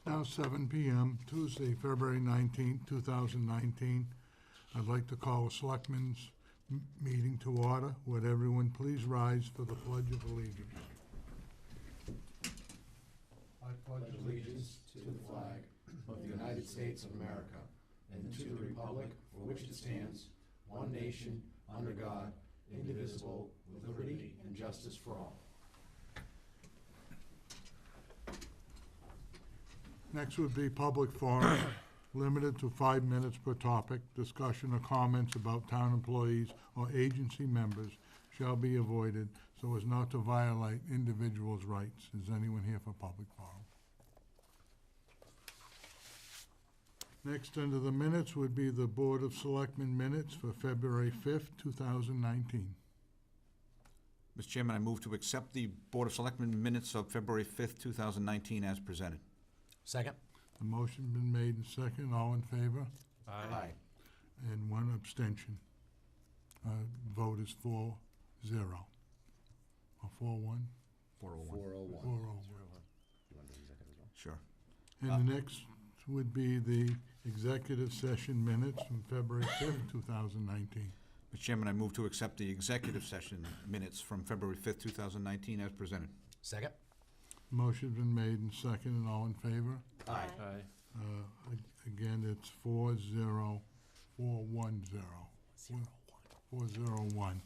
It's now 7 p.m., Tuesday, February 19th, 2019. I'd like to call a Selectmen's meeting to order. Would everyone please rise for the Pledge of Allegiance? I pledge allegiance to the flag of the United States of America and to the republic for which it stands, one nation, under God, indivisible, with liberty and justice for all. Next would be public forum, limited to 5 minutes per topic. Discussion or comments about town employees or agency members shall be avoided so as not to violate individuals' rights. Is anyone here for public forum? Next under the minutes would be the Board of Selectmen minutes for February 5th, 2019. Mr. Chairman, I move to accept the Board of Selectmen minutes of February 5th, 2019 as presented. Second. The motion been made and second. All in favor? Aye. And one abstention. Vote is 4-0. Or 4-1? 401. 4-0. Sure. And the next would be the executive session minutes from February 5th, 2019. Mr. Chairman, I move to accept the executive session minutes from February 5th, 2019 as presented. Second. Motion's been made and second, and all in favor? Aye. Again, it's 4-0, 4-1-0. 4-0-1.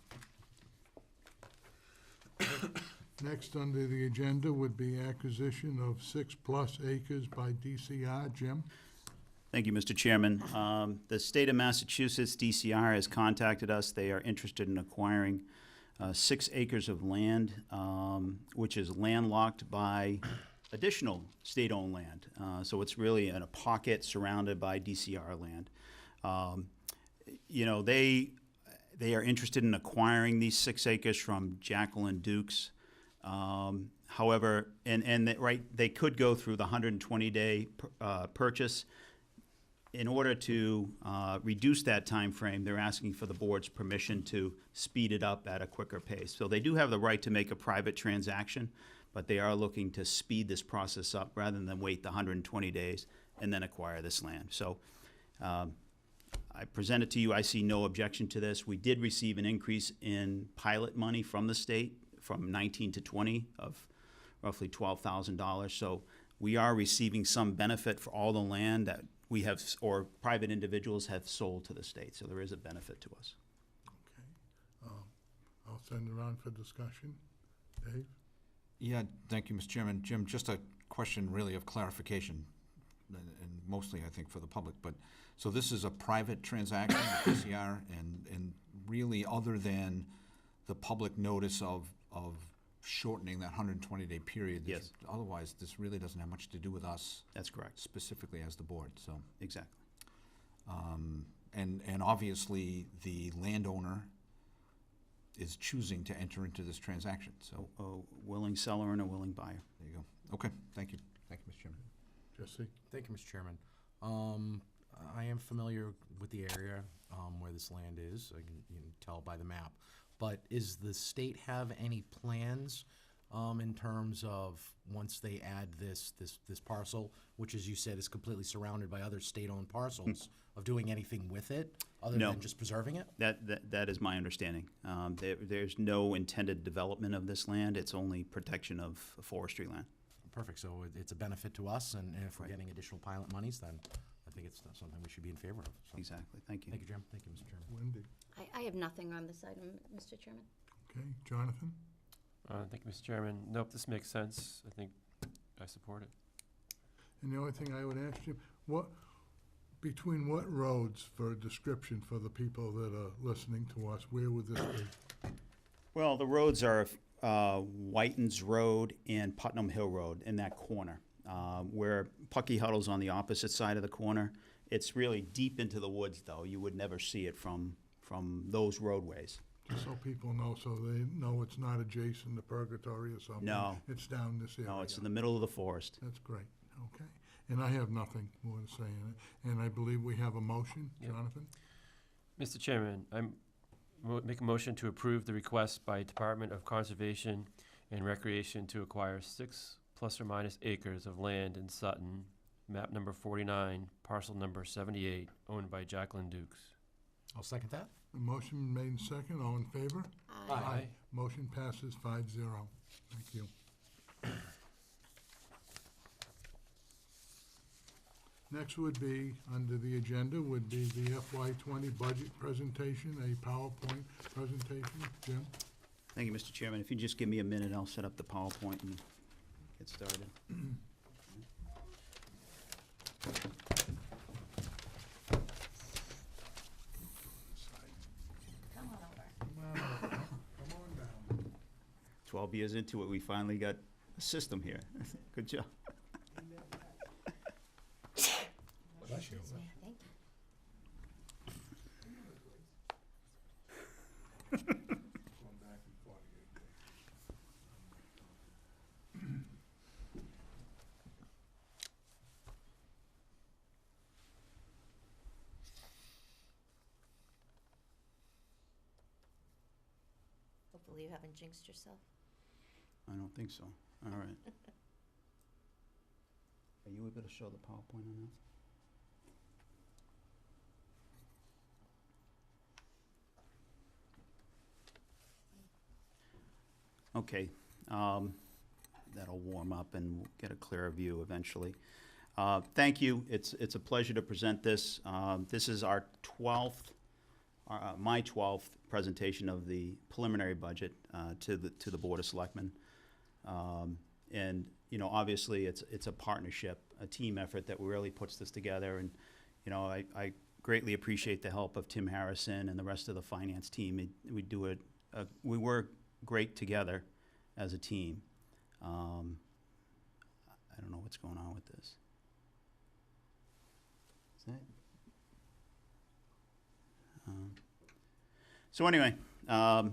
Next under the agenda would be acquisition of 6+ acres by DCR. Jim? Thank you, Mr. Chairman. The state of Massachusetts, DCR, has contacted us. They are interested in acquiring 6 acres of land, which is landlocked by additional state-owned land. So it's really in a pocket surrounded by DCR land. They are interested in acquiring these 6 acres from Jacqueline Dukes. However, they could go through the 120-day purchase. In order to reduce that time frame, they're asking for the board's permission to speed it up at a quicker pace. So they do have the right to make a private transaction, but they are looking to speed this process up rather than wait the 120 days and then acquire this land. So I present it to you. I see no objection to this. We did receive an increase in pilot money from the state from 19 to 20 of roughly $12,000. So we are receiving some benefit for all the land that we have, or private individuals have sold to the state. So there is a benefit to us. Okay. I'll send it around for discussion. Dave? Yeah, thank you, Mr. Chairman. Jim, just a question really of clarification, and mostly I think for the public, but so this is a private transaction with DCR, and really other than the public notice of shortening that 120-day period. Yes. Otherwise, this really doesn't have much to do with us. That's correct. Specifically as the board, so. Exactly. And obviously, the landowner is choosing to enter into this transaction, so. A willing seller and a willing buyer. There you go. Okay, thank you. Thank you, Mr. Chairman. Jesse? Thank you, Mr. Chairman. I am familiar with the area where this land is. I can tell by the map. But is the state have any plans in terms of once they add this parcel, which, as you said, is completely surrounded by other state-owned parcels, of doing anything with it other No. than just preserving it? That is my understanding. There's no intended development of this land. It's only protection of forestry land. Perfect. So it's a benefit to us, and if we're Right. getting additional pilot monies, then I think it's something we should be in favor of. So, Exactly. Thank you. thank you, Jim. Thank you, Mr. Chairman. Wendy? I have nothing on this item, Mr. Chairman. Okay. Jonathan? Thank you, Mr. Chairman. Nope, this makes sense. I think I support it. And the only thing I would ask you, between what roads, for a description for the people that are listening to us, where would this be? Well, the roads are Whitens Road and Putnam Hill Road in that corner. Where Pucky Huddle's on the opposite side of the corner. It's really deep into the woods, though. You would never see it from those roadways. Just so people know, so they know it's not adjacent to Purgatory or something. No. It's down this area. No, it's in the middle of the forest. That's great. Okay. And I have nothing more to say in it. And I believe we have a motion. Yep. Jonathan? Mr. Chairman, make a motion to approve the request by Department of Conservation and Recreation to acquire 6 ± acres of land in Sutton map number 49, parcel number 78, owned by Jacqueline Dukes. I'll second that. A motion made in second, all in favor? Aye. Motion passes 5-0. Thank you. Next would be, under the agenda, would be the FY20 budget presentation, a PowerPoint presentation. Jim? Thank you, Mr. Chairman. If you just give me a minute, I'll set up the PowerPoint and get started. Come on over. Come on down. 12 years into it, we finally got a system here. Good job. Bless you. Yeah, thank you. Going back in 48 days. Hopefully you haven't jinxed yourself. I don't think so. All right. Are you able to show the PowerPoint on that? Okay, that'll warm up and we'll get a clearer view eventually. Thank you. It's a pleasure to present this. This is our 12th, my 12th presentation of the preliminary budget to the Board of Selectmen. And you know, obviously, it's a partnership, a team effort that really puts this together. And you know, I greatly appreciate the help of Tim Harrison and the rest of the finance team. We work great together as a team. I don't know what's going on with this. Is that? So anyway, the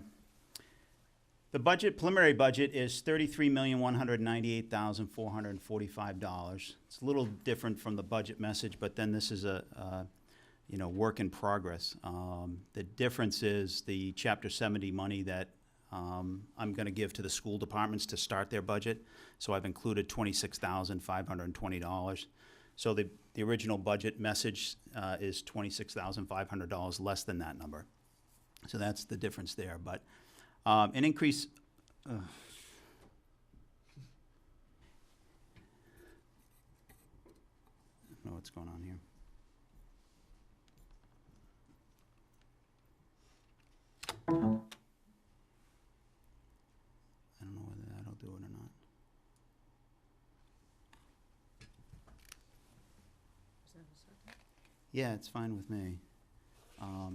preliminary budget is $33,198,445. It's a little different from the budget message, but then this is a work in progress. The difference is the Chapter 70 money that I'm going to give to the school departments to start their budget. So I've included $26,520. So the original budget message is $26,500 less than that number. So that's the difference there. But an increase. I don't know what's going on here. I don't know whether that'll do it or not. Yeah, it's fine with me. Yeah.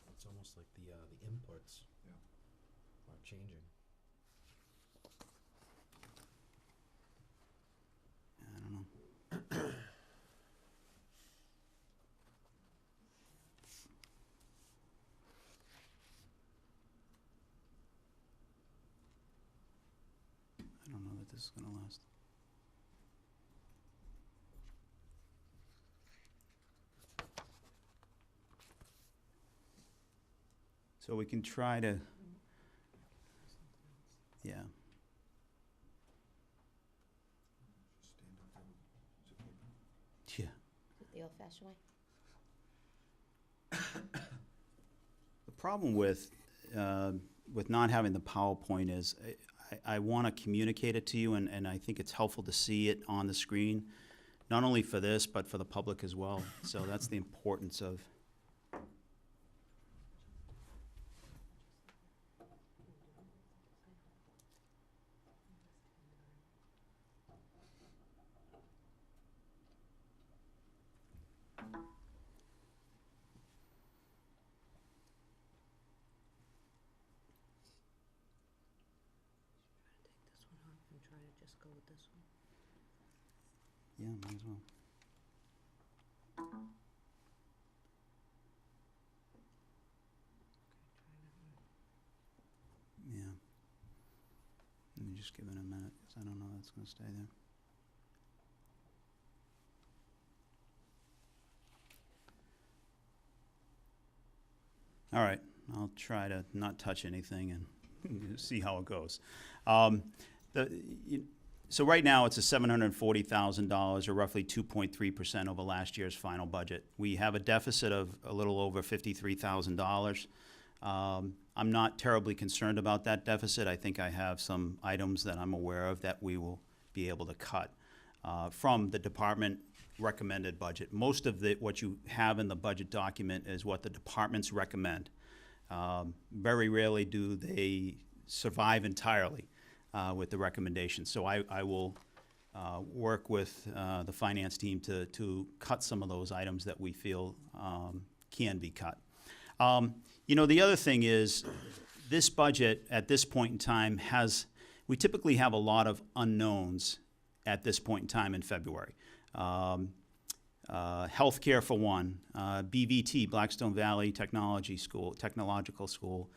It's almost like the inputs are changing. I don't know. I don't know that this is going to last. So we can try to, yeah. Yeah. The old-fashioned way. The problem with not having the PowerPoint is I want to communicate it to you, and I think it's helpful to see it on the screen, not only for this, but for the public as well. So that's the importance of. This one off and try to just go with this one. Yeah, might as well. Yeah. Let me just give it a minute, because I don't know that's going to stay there. All right, I'll try to not touch anything and see how it goes. So right now, it's a $740,000, or roughly 2.3% over last year's final budget. We have a deficit of a little over $53,000. I'm not terribly concerned about that deficit. I think I have some items that I'm aware of that we will be able to cut from the department recommended budget. Most of what you have in the budget document is what the departments recommend. Very rarely do they survive entirely with the recommendations. So I will work with the finance team to cut some of those items that we feel can be cut. The other thing is, this budget at this point in time we typically have a lot of unknowns at this point in time in February. Healthcare for one, BVT, Blackstone Valley Technological School,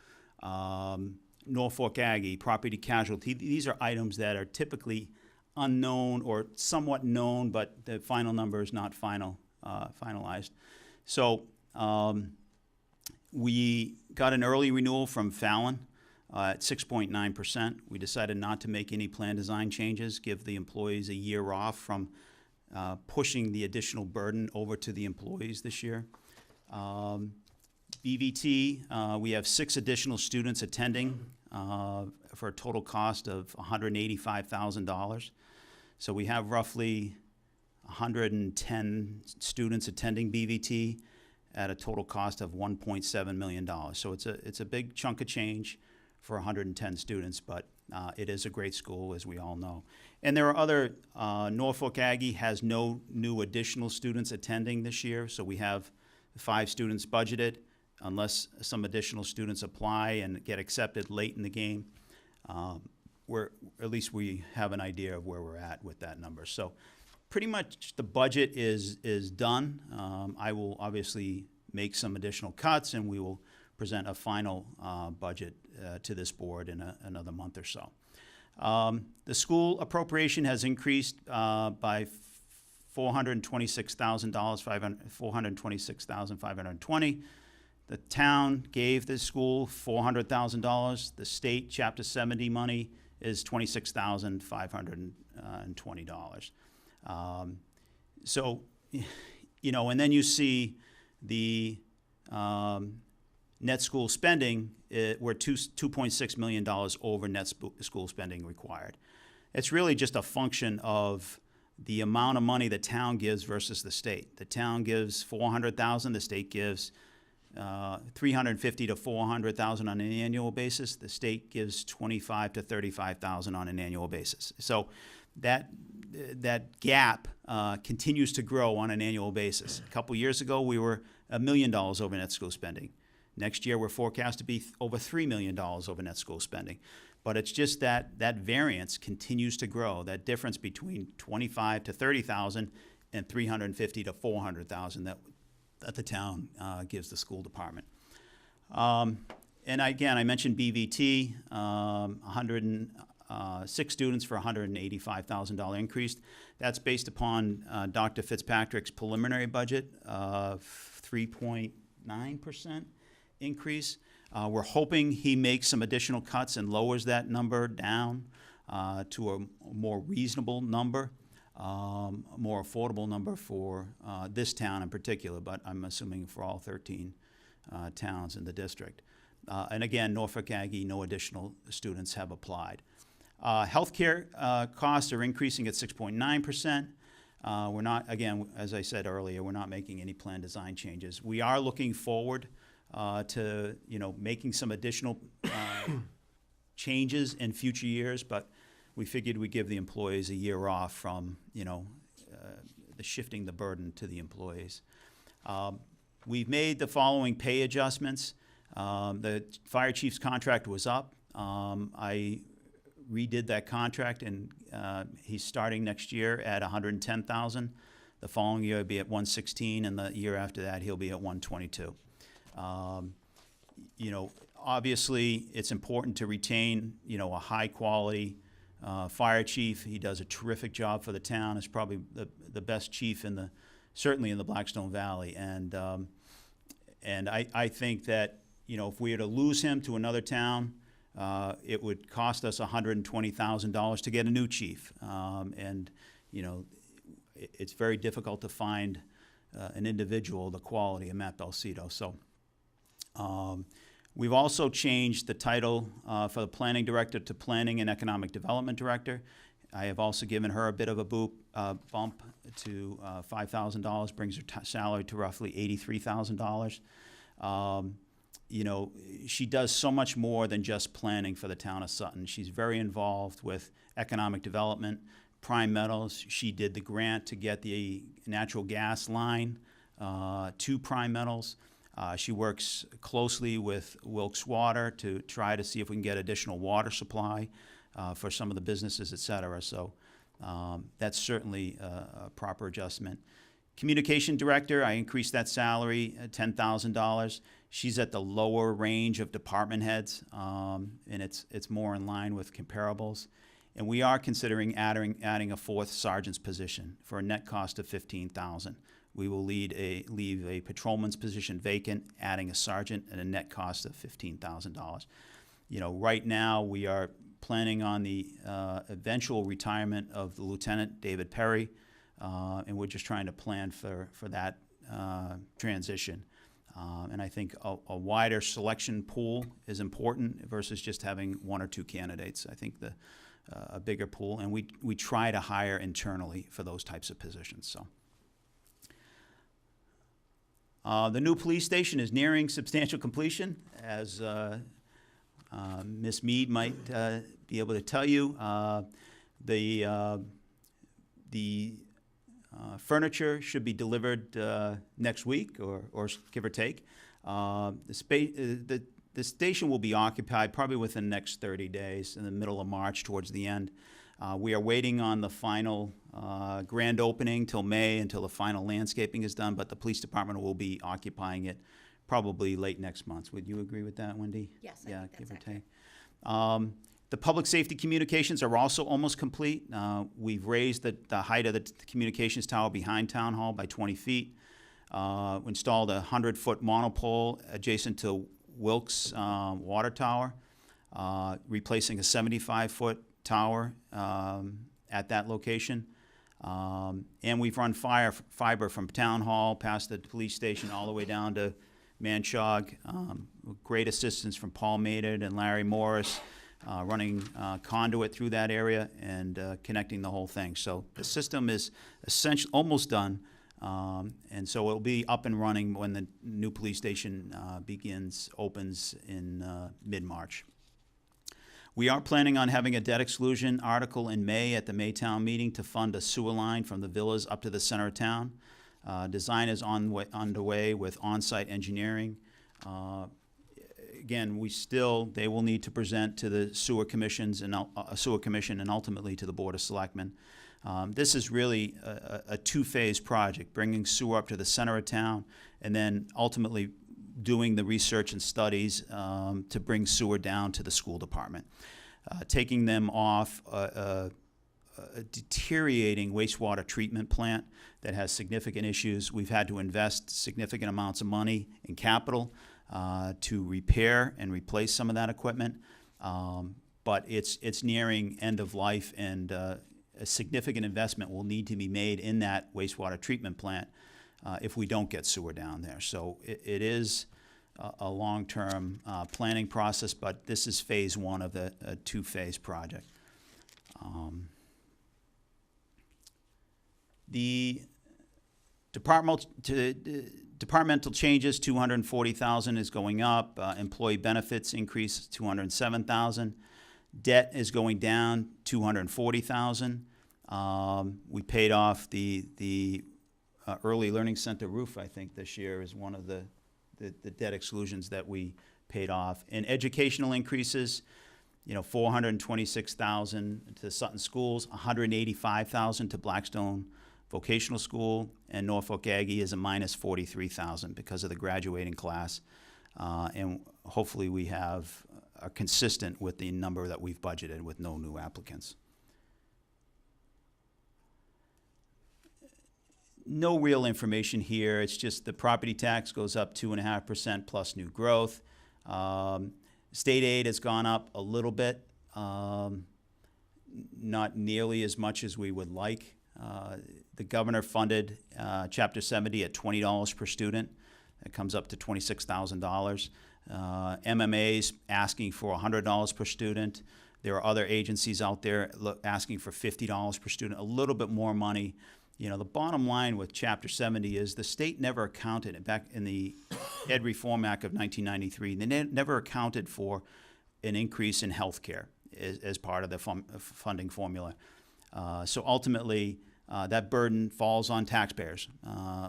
Norfolk Aggie, property casualty. These are items that are typically unknown or somewhat known, but the final number is not finalized. So we got an early renewal from Fallon at 6.9%. We decided not to make any plan design changes, give the employees a year off from pushing the additional burden over to the employees this year. BVT, we have 6 additional students attending for a total cost of $185,000. So we have roughly 110 students attending BVT at a total cost of $1.7 million. So it's a big chunk of change for 110 students, but it is a great school, as we all know. And there are other, Norfolk Aggie has no new additional students attending this year, so we have 5 students budgeted, unless some additional students apply and get accepted late in the game. At least we have an idea of where we're at with that number. So pretty much the budget is done. I will obviously make some additional cuts, and we will present a final budget to this board in another month or so. The school appropriation has increased by $426,000, $426,520. The town gave the school $400,000. The state Chapter 70 money is $26,520. So, and then you see the net school spending, we're $2.6 million over net school spending required. It's really just a function of the amount of money the town gives versus the state. The town gives $400,000, the state gives $350,000 to $400,000 on an annual basis. The state gives $25,000 to $35,000 on an annual basis. So that gap continues to grow on an annual basis. A couple years ago, we were $1 million over net school spending. Next year, we're forecast to be over $3 million over net school spending. But it's just that variance continues to grow. That difference between $25,000 to $30,000 and $350,000 to $400,000 that the town gives the school department. And again, I mentioned BVT, 106 students for $185,000 increase. That's based upon Dr. Fitzpatrick's preliminary budget of 3.9% increase. We're hoping he makes some additional cuts and lowers that number down to a more reasonable number. More affordable number for this town in particular, but I'm assuming for all 13 towns in the district. And again, Norfolk Aggie, no additional students have applied. Healthcare costs are increasing at 6.9%. We're not, again, as I said earlier, we're not making any plan design changes. We are looking forward to making some additional changes in future years, but we figured we'd give the employees a year off from, the shifting the burden to the employees. We've made the following pay adjustments. The fire chief's contract was up. I redid that contract, and he's starting next year at $110,000. The following year, he'll be at $116,000, and the year after that, he'll be at $122,000. Obviously, it's important to retain, a high-quality fire chief. He does a terrific job for the town. Is probably the best chief certainly in the Blackstone Valley. And I think that, if we were to lose him to another town, it would cost us $120,000 to get a new chief. And, it's very difficult to find an individual the quality of Matt Belcito. So we've also changed the title for the planning director to planning and economic development director. I have also given her a bit of a bump to $5,000, brings her salary to roughly $83,000. She does so much more than just planning for the town of Sutton. She's very involved with economic development, prime metals. She did the grant to get the natural gas line to prime metals. She works closely with Wilkes Water to try to see if we can get additional water supply for some of the businesses, et cetera. So that's certainly a proper adjustment. Communication director, I increased that salary $10,000. She's at the lower range of department heads, and it's more in line with comparables. And we are considering adding a fourth sergeant's position for a net cost of $15,000. We will leave a patrolman's position vacant, adding a sergeant at a net cost of $15,000. Right now we are planning on the eventual retirement of the lieutenant, David Perry, and we're just trying to plan for that transition. And I think a wider selection pool is important versus just having one or two candidates. I think a bigger pool, and we try to hire internally for those types of positions. So the new police station is nearing substantial completion, as Ms. Mead might be able to tell you. The furniture should be delivered next week, or give or take. The station will be occupied probably within the next 30 days, in the middle of March, towards the end. We are waiting on the final grand opening till May, until the final landscaping is done, but the police department will be occupying it probably late next month. Would you agree with that, Wendy? Yes, I Yeah, think give that's or accurate. take. The public safety communications are also almost complete. We've raised the height of the communications tower behind Town Hall by 20 feet. We installed a 100-foot monopole adjacent to Wilkes Water Tower, replacing a 75-foot tower at that location. And we've run fiber from Town Hall past the police station all the way down to Manchog. Great assistance from Paul Maynard and Larry Morris, running conduit through that area and connecting the whole thing. So the system is essentially almost done, and so it'll be up and running when the new police station opens in mid-March. We are planning on having a debt exclusion article in May at the Maytown meeting to fund a sewer line from the villas up to the center of town. Design is underway with on-site engineering. Again, they will need to present to the sewer commission and ultimately to the Board of Selectmen. This is really a two-phase project, bringing sewer up to the center of town and then ultimately doing the research and studies to bring sewer down to the school department. Taking them off a deteriorating wastewater treatment plant that has significant issues. We've had to invest significant amounts of money in capital to repair and replace some of that equipment, but it's nearing end of life, and a significant investment will need to be made in that wastewater treatment plant if we don't get sewer down there. So it is a long-term planning process, but this is phase one of a two-phase project. The departmental changes, $240,000 is going up. Employee benefits increase $207,000. Debt is going down $240,000. We paid off the early learning center roof, I think, this year is one of the debt exclusions that we paid off. And educational increases, $426,000 to Sutton Schools, $185,000 to Blackstone Vocational School, and Norfolk Aggie is a minus $43,000 because of the graduating class. And hopefully we are consistent with the number that we've budgeted with no new applicants. No real information here. It's just the property tax goes up 2.5% plus new growth. State aid has gone up a little bit, not nearly as much as we would like. The governor funded Chapter 70 at $20 per student. It comes up to $26,000. MMA's asking for $100 per student. There are other agencies out there asking for $50 per student, a little bit more money. You know, the bottom line with Chapter 70 is the state never accounted, back in the Ed Reform Act of 1993, they never accounted for an increase in health care as part of the funding formula. So ultimately, that burden falls on taxpayers.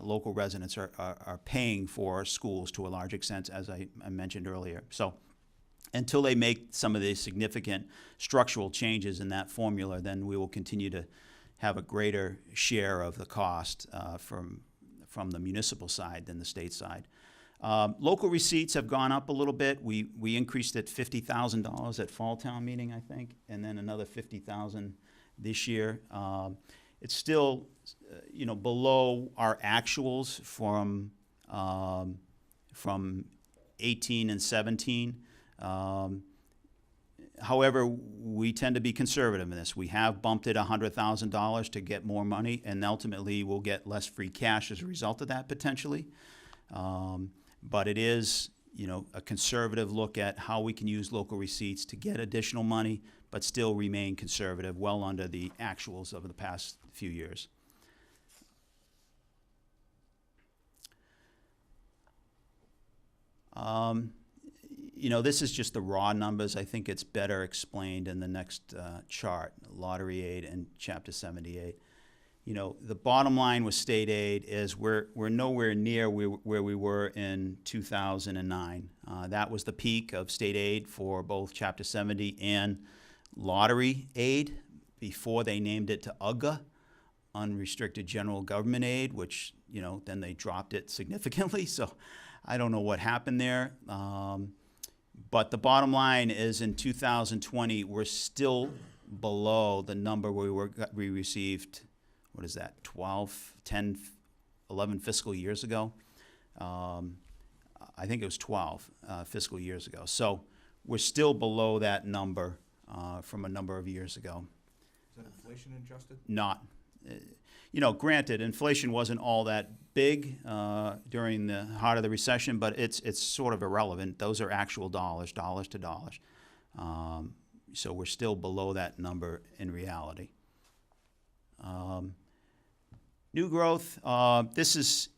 Local residents are paying for schools to a large extent, as I mentioned earlier. So until they make some of the significant structural changes in that formula, then we will continue to have a greater share of the cost from the municipal side than the state side. Local receipts have gone up a little bit. We increased it $50,000 at fall town meeting, I think, and then another $50,000 this year. It's still, below our actuals from 18 and 17. However, we tend to be conservative in this. We have bumped it $100,000 to get more money, and ultimately we'll get less free cash as a result of that potentially. But it is, a conservative look at how we can use local receipts to get additional money, but still remain conservative, well under the actuals of the past few years. This is just the raw numbers. I think it's better explained in the next chart, lottery aid and Chapter 78. The bottom line with state aid is we're nowhere near where we were in 2009. That was the peak of state aid for both Chapter 70 and lottery aid before they named it to UGA, unrestricted general government aid, which, then they dropped it significantly. So I don't know what happened there. But the bottom line is in 2020, we're still below the number we received, 11 fiscal years ago. I think it was 12 fiscal years ago. So we're still below that number from a number of years ago. Is that inflation adjusted? Not. Granted, inflation wasn't all that big during the heart of the recession, but it's sort of irrelevant. Those are actual dollars to dollars. So we're still below that number in reality. New growth. This is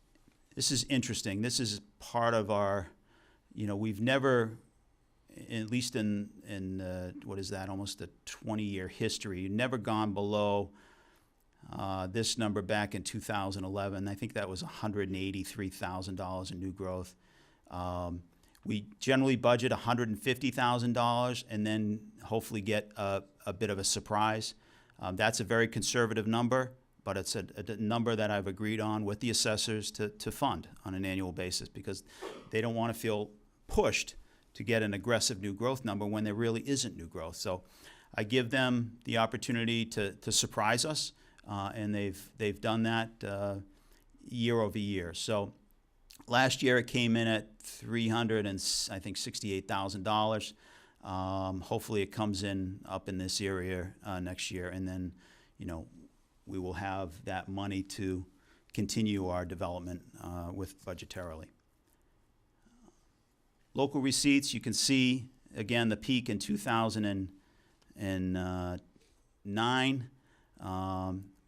interesting. This is part of our. We've never, at least in almost a 20-year history, never gone below this number back in 2011. I think that was $183,000 in new growth. We generally budget $150,000 and then hopefully get a bit of a surprise. That's a very conservative number, but it's a number that I've agreed on with the assessors to fund on an annual basis because they don't want to feel pushed to get an aggressive new growth number when there really isn't new growth. So I give them the opportunity to surprise us. And they've done that year over year. So last year it came in at $368,000. Hopefully it comes in up in this area next year, and then we will have that money to continue our development with budgetarily. Local receipts, you can see again the peak in 2009.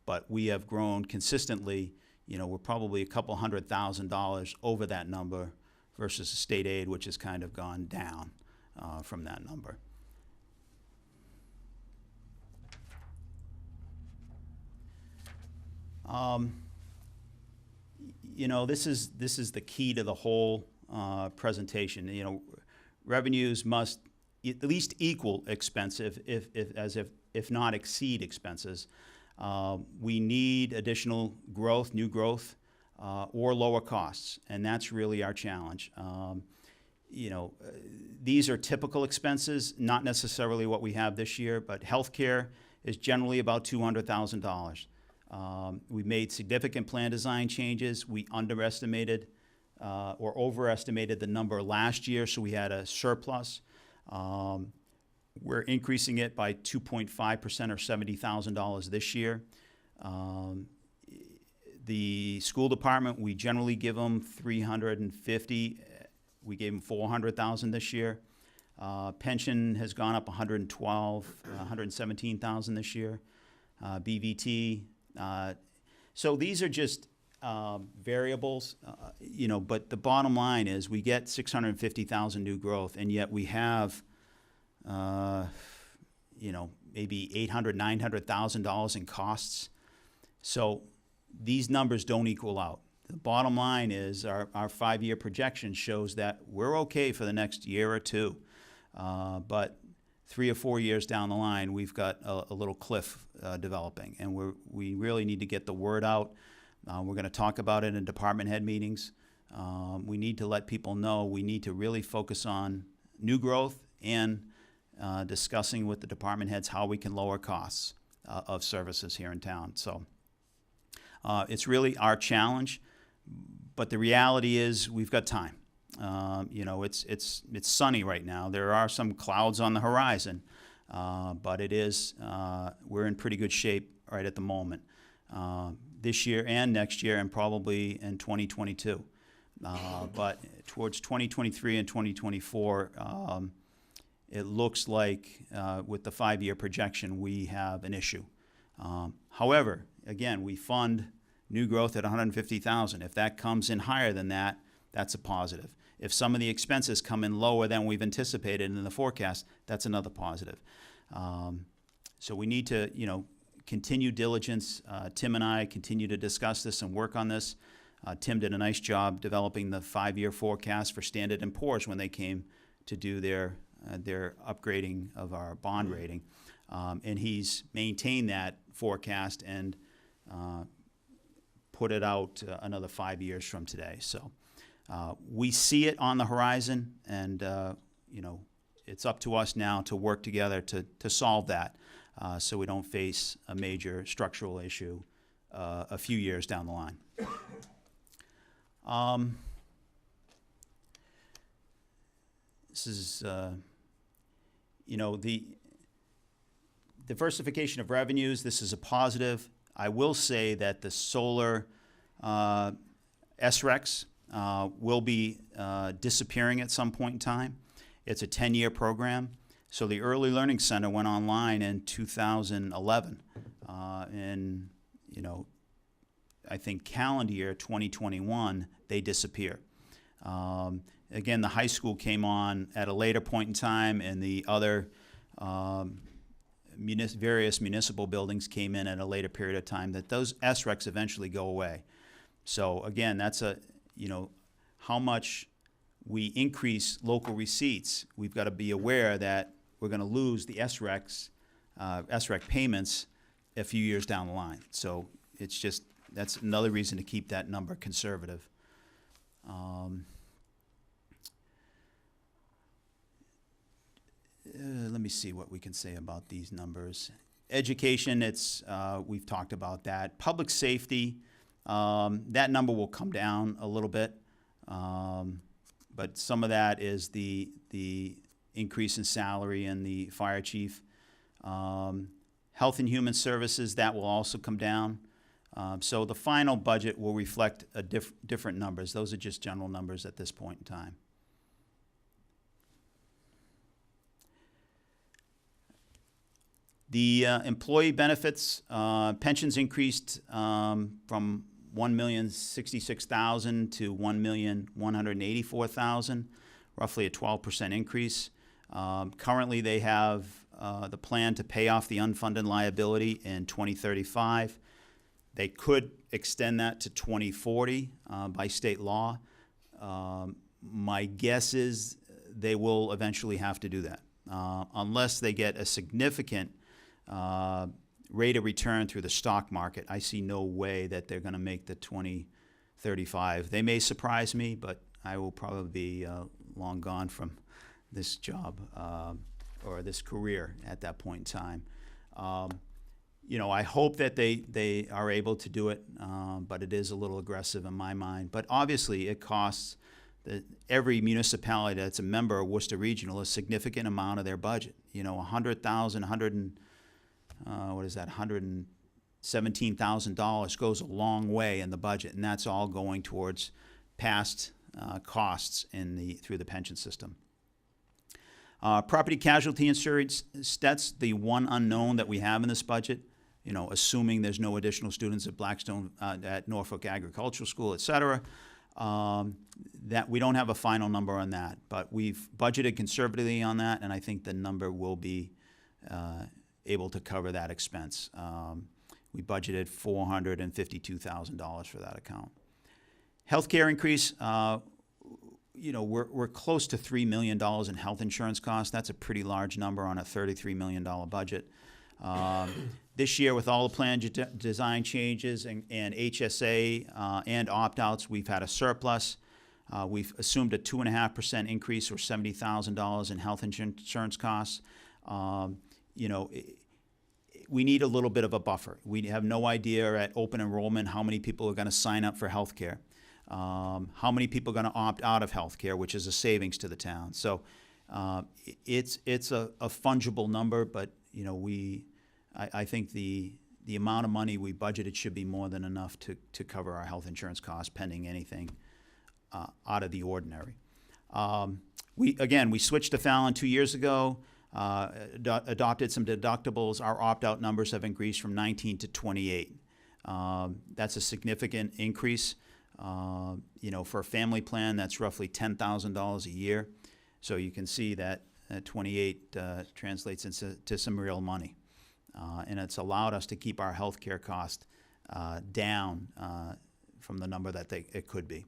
But we have grown consistently. We're probably a couple $100,000 over that number versus state aid, which has kind of gone down from that number. This is the key to the whole presentation. Revenues must at least equal expenses, if not exceed expenses. We need additional growth, new growth, or lower costs, and that's really our challenge. These are typical expenses, not necessarily what we have this year, but healthcare is generally about $200,000. We made significant plan design changes. We underestimated or overestimated the number last year, so we had a surplus. We're increasing it by 2.5% or $70,000 this year. The school department, we generally give them 350. We gave them 400,000 this year. Pension has gone up 117,000 this year. BVT. So these are just variables, but the bottom line is we get 650,000 new growth, and yet we have, maybe $800,000, $900,000 in costs. So these numbers don't equal out. The bottom line is our 5-year projection shows that we're okay for the next year or two. But 3 or 4 years down the line, we've got a little cliff developing, and we really need to get the word out. We're going to talk about it in department head meetings. We need to let people know we need to really focus on new growth and discussing with the department heads how we can lower costs of services here in town. So it's really our challenge, but the reality is we've got time. It's sunny right now. There are some clouds on the horizon, but we're in pretty good shape right at the moment. This year and next year, and probably in 2022. But towards 2023 and 2024, it looks like with the 5-year projection, we have an issue. However, again, we fund new growth at 150,000. If that comes in higher than that, that's a positive. If some of the expenses come in lower than we've anticipated in the forecast, that's another positive. So we need to, continue diligence. Tim and I continue to discuss this and work on this. Tim did a nice job developing the 5-year forecast for Standard & Poor's when they came to do their upgrading of our bond rating. And he's maintained that forecast and put it out another 5 years from today. So we see it on the horizon, and it's up to us now to work together to solve that. So we don't face a major structural issue a few years down the line. This is, the diversification of revenues. This is a positive. I will say that the solar SRECs will be disappearing at some point in time. It's a 10-year program. So the Early Learning Center went online in 2011, and I think calendar year 2021 they disappear. Again, the high school came on at a later point in time, and the other various municipal buildings came in at a later period of time. That those SRECs eventually go away. So again, that's how much we increase local receipts. We've got to be aware that we're going to lose the SREC payments a few years down the line. So that's another reason to keep that number conservative. Let me see what we can say about these numbers. Education, we've talked about that. Public safety, that number will come down a little bit, but some of that is the increase in salary and the fire chief. Health and Human Services, that will also come down. So the final budget will reflect different numbers. Those are just general numbers at this point in time. The employee benefits, pensions increased from $1,066,000 to $1,184,000, roughly a 12% increase. Currently, they have the plan to pay off the unfunded liability in 2035. They could extend that to 2040 by state law. My guess is they will eventually have to do that, unless they get a significant rate of return through the stock market. I see no way that they're going to make the 2035. They may surprise me, but I will probably be long gone from this job or this career at that point in time. you know, I hope that they are able to do it, but it is a little aggressive in my mind. But obviously, it costs every municipality that's a member of Worcester Regional a significant amount of their budget. You know, $117,000 goes a long way in the budget, and that's all going towards past costs through the pension system. Property casualty insurance, that's the one unknown that we have in this budget. You know, assuming there's no additional students at Blackstone, at Norfolk Agricultural School, et cetera, that we don't have a final number on that. But we've budgeted conservatively on that, and I think the number will be able to cover that expense. We budgeted $452,000 for that account. Healthcare increase, you know, we're close to $3 million in health insurance costs. That's a pretty large number on a $33 million budget. This year, with all the plan design changes and HSA and opt-outs, we've had a surplus. We've assumed a 2.5% increase, or $70,000 in health insurance costs. You know, we need a little bit of a buffer. We have no idea at open enrollment how many people are going to sign up for health care, how many people are going to opt out of health care, which is a savings to the town. So it's a fungible number, but you know, I think the amount of money we budgeted should be more than enough to cover our health insurance costs pending anything out of the ordinary. We switched to Fallon 2 years ago, adopted some deductibles. Our opt-out numbers have increased from 19 to 28. That's a significant increase. You know, for a family plan, that's roughly $10,000 a year. So you can see that 28 translates into some real money. And it's allowed us to keep our health care cost down from the number that it could be.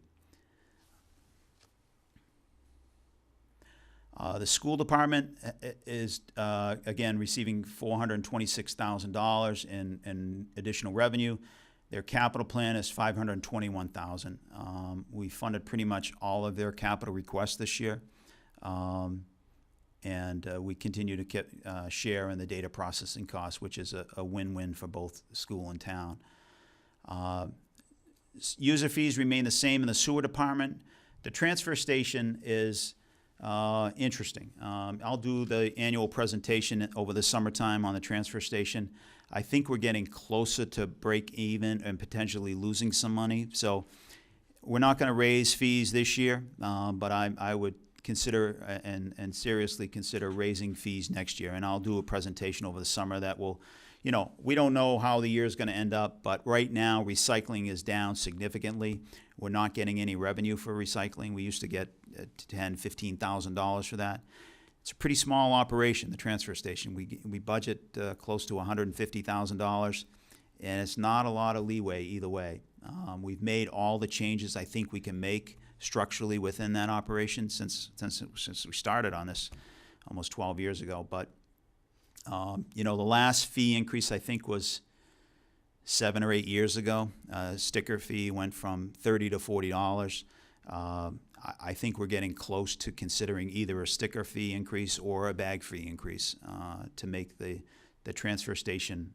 The school department is, again, receiving $426,000 in additional revenue. Their capital plan is $521,000. We funded pretty much all of their capital requests this year. And we continue to share in the data processing costs, which is a win-win for both the school and town. User fees remain the same in the sewer department. The transfer station is interesting. I'll do the annual presentation over the summertime on the transfer station. I think we're getting closer to break even and potentially losing some money. So we're not going to raise fees this year, but I would consider and seriously consider raising fees next year. And I'll do a presentation over the summer that will, you know, we don't know how the year is going to end up, but right now recycling is down significantly. We're not getting any revenue for recycling. We used to get $10,000, $15,000 for that. It's a pretty small operation, the transfer station. We budget close to $150,000, and it's not a lot of leeway either way. We've made all the changes I think we can make structurally within that operation since we started on this almost 12 years ago. But you know, the last fee increase I think was 7 or 8 years ago. Sticker fee went from $30 to $40. I think we're getting close to considering either a sticker fee increase or a bag fee increase to make the transfer station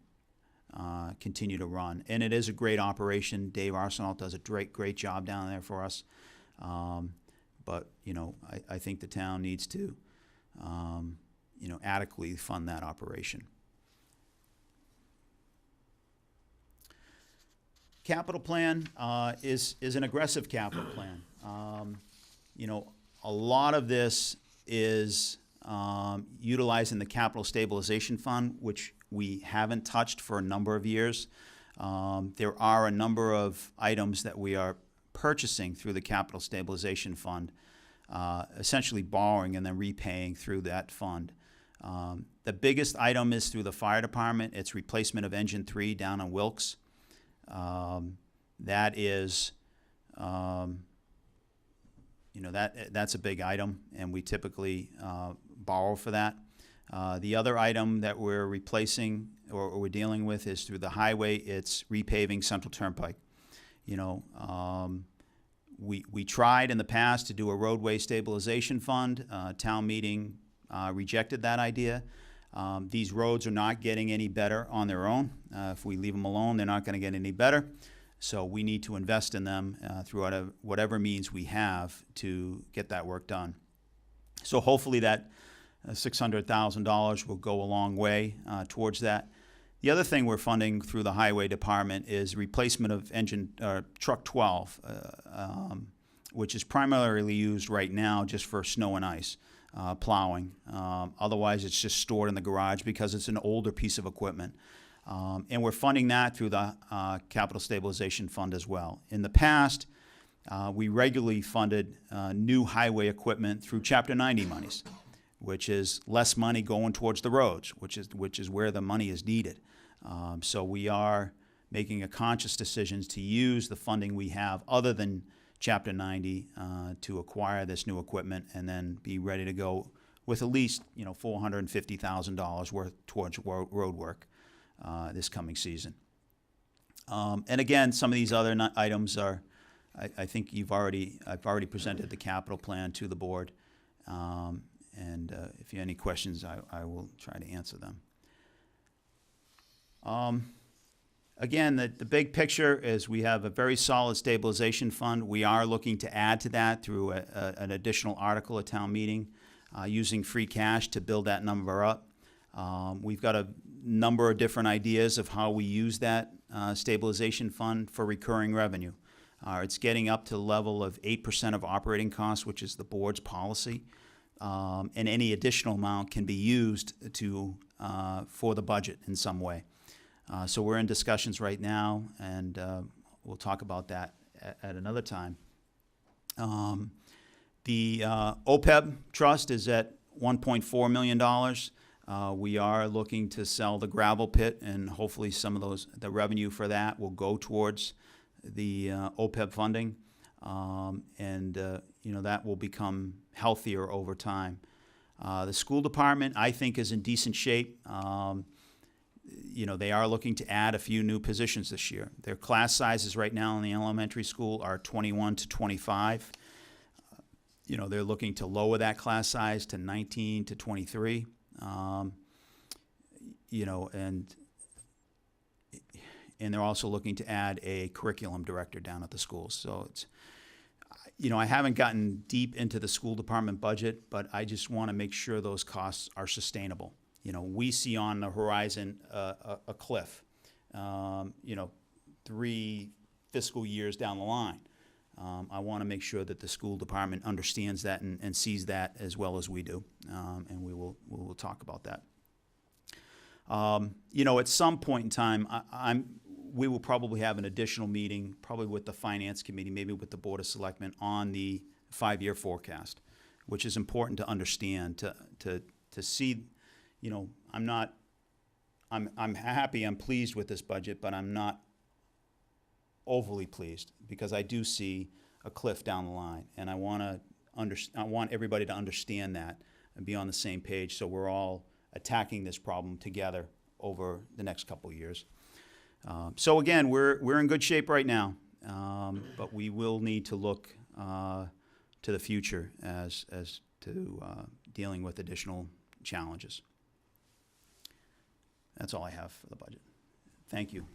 continue to run. And it is a great operation. Dave Arsenault does a great job down there for us. But, you know, I think the town needs to, you know, adequately fund that operation. Capital plan is an aggressive capital plan. You know, a lot of this is utilizing the capital stabilization fund, which we haven't touched for a number of years. There are a number of items that we are purchasing through the capital stabilization fund, essentially borrowing and then repaying through that fund. The biggest item is through the fire department. It's replacement of engine 3 down on Wilkes. That is, you know, that's a big item, and we typically borrow for that. The other item that we're replacing or we're dealing with is through the highway. It's repaving Central Turnpike. You know, we tried in the past to do a roadway stabilization fund. Town meeting rejected that idea. These roads are not getting any better on their own. If we leave them alone, they're not going to get any better. So we need to invest in them through whatever means we have to get that work done. So hopefully that $600,000 will go a long way towards that. The other thing we're funding through the Highway Department is replacement of truck 12, which is primarily used right now just for snow and ice plowing. Otherwise, it's just stored in the garage because it's an older piece of equipment. And we're funding that through the Capital Stabilization Fund as well. In the past, we regularly funded new highway equipment through Chapter 90 monies, which is less money going towards the roads, which is where the money is needed. So we are making a conscious decision to use the funding we have other than Chapter 90 to acquire this new equipment and then be ready to go with at least $450,000 worth towards road work this coming season. And again, some of these other items are, I think I've already presented the capital plan to the board. And if you have any questions, I will try to answer them. Again, the big picture is we have a very solid stabilization fund. We are looking to add to that through an additional article at town meeting, using free cash to build that number up. We've got a number of different ideas of how we use that stabilization fund for recurring revenue. It's getting up to the level of 8% of operating costs, which is the board's policy. And any additional amount can be used for the budget in some way. So we're in discussions right now, and we'll talk about that at another time. The OPEB trust is at $1.4 million. We are looking to sell the gravel pit, and hopefully some of the revenue for that will go towards the OPEB funding, and that will become healthier over time. The school department, I think, is in decent shape. They are looking to add a few new positions this year. Their class sizes right now in the elementary school are 21 to 25. They're looking to lower that class size to 19 to 23. And they're also looking to add a curriculum director down at the schools. So it's, I haven't gotten deep into the school department budget, but I just want to make sure those costs are sustainable. We see on the horizon a cliff, 3 fiscal years down the line. I want to make sure that the school department understands that and sees that as well as we do, and we will talk about that. At some point in time, we will probably have an additional meeting, probably with the Finance Committee, maybe with the Board of Selectmen, on the 5-year forecast, which is important to understand, to see. I'm happy, I'm pleased with this budget, but I'm not overly pleased because I do see a cliff down the line, and I want everybody to understand that and be on the same page, so we're all attacking this problem together over the next couple of years. So again, we're in good shape right now, but we will need to look to the future as to dealing with additional challenges. That's all I have for the budget. Thank you.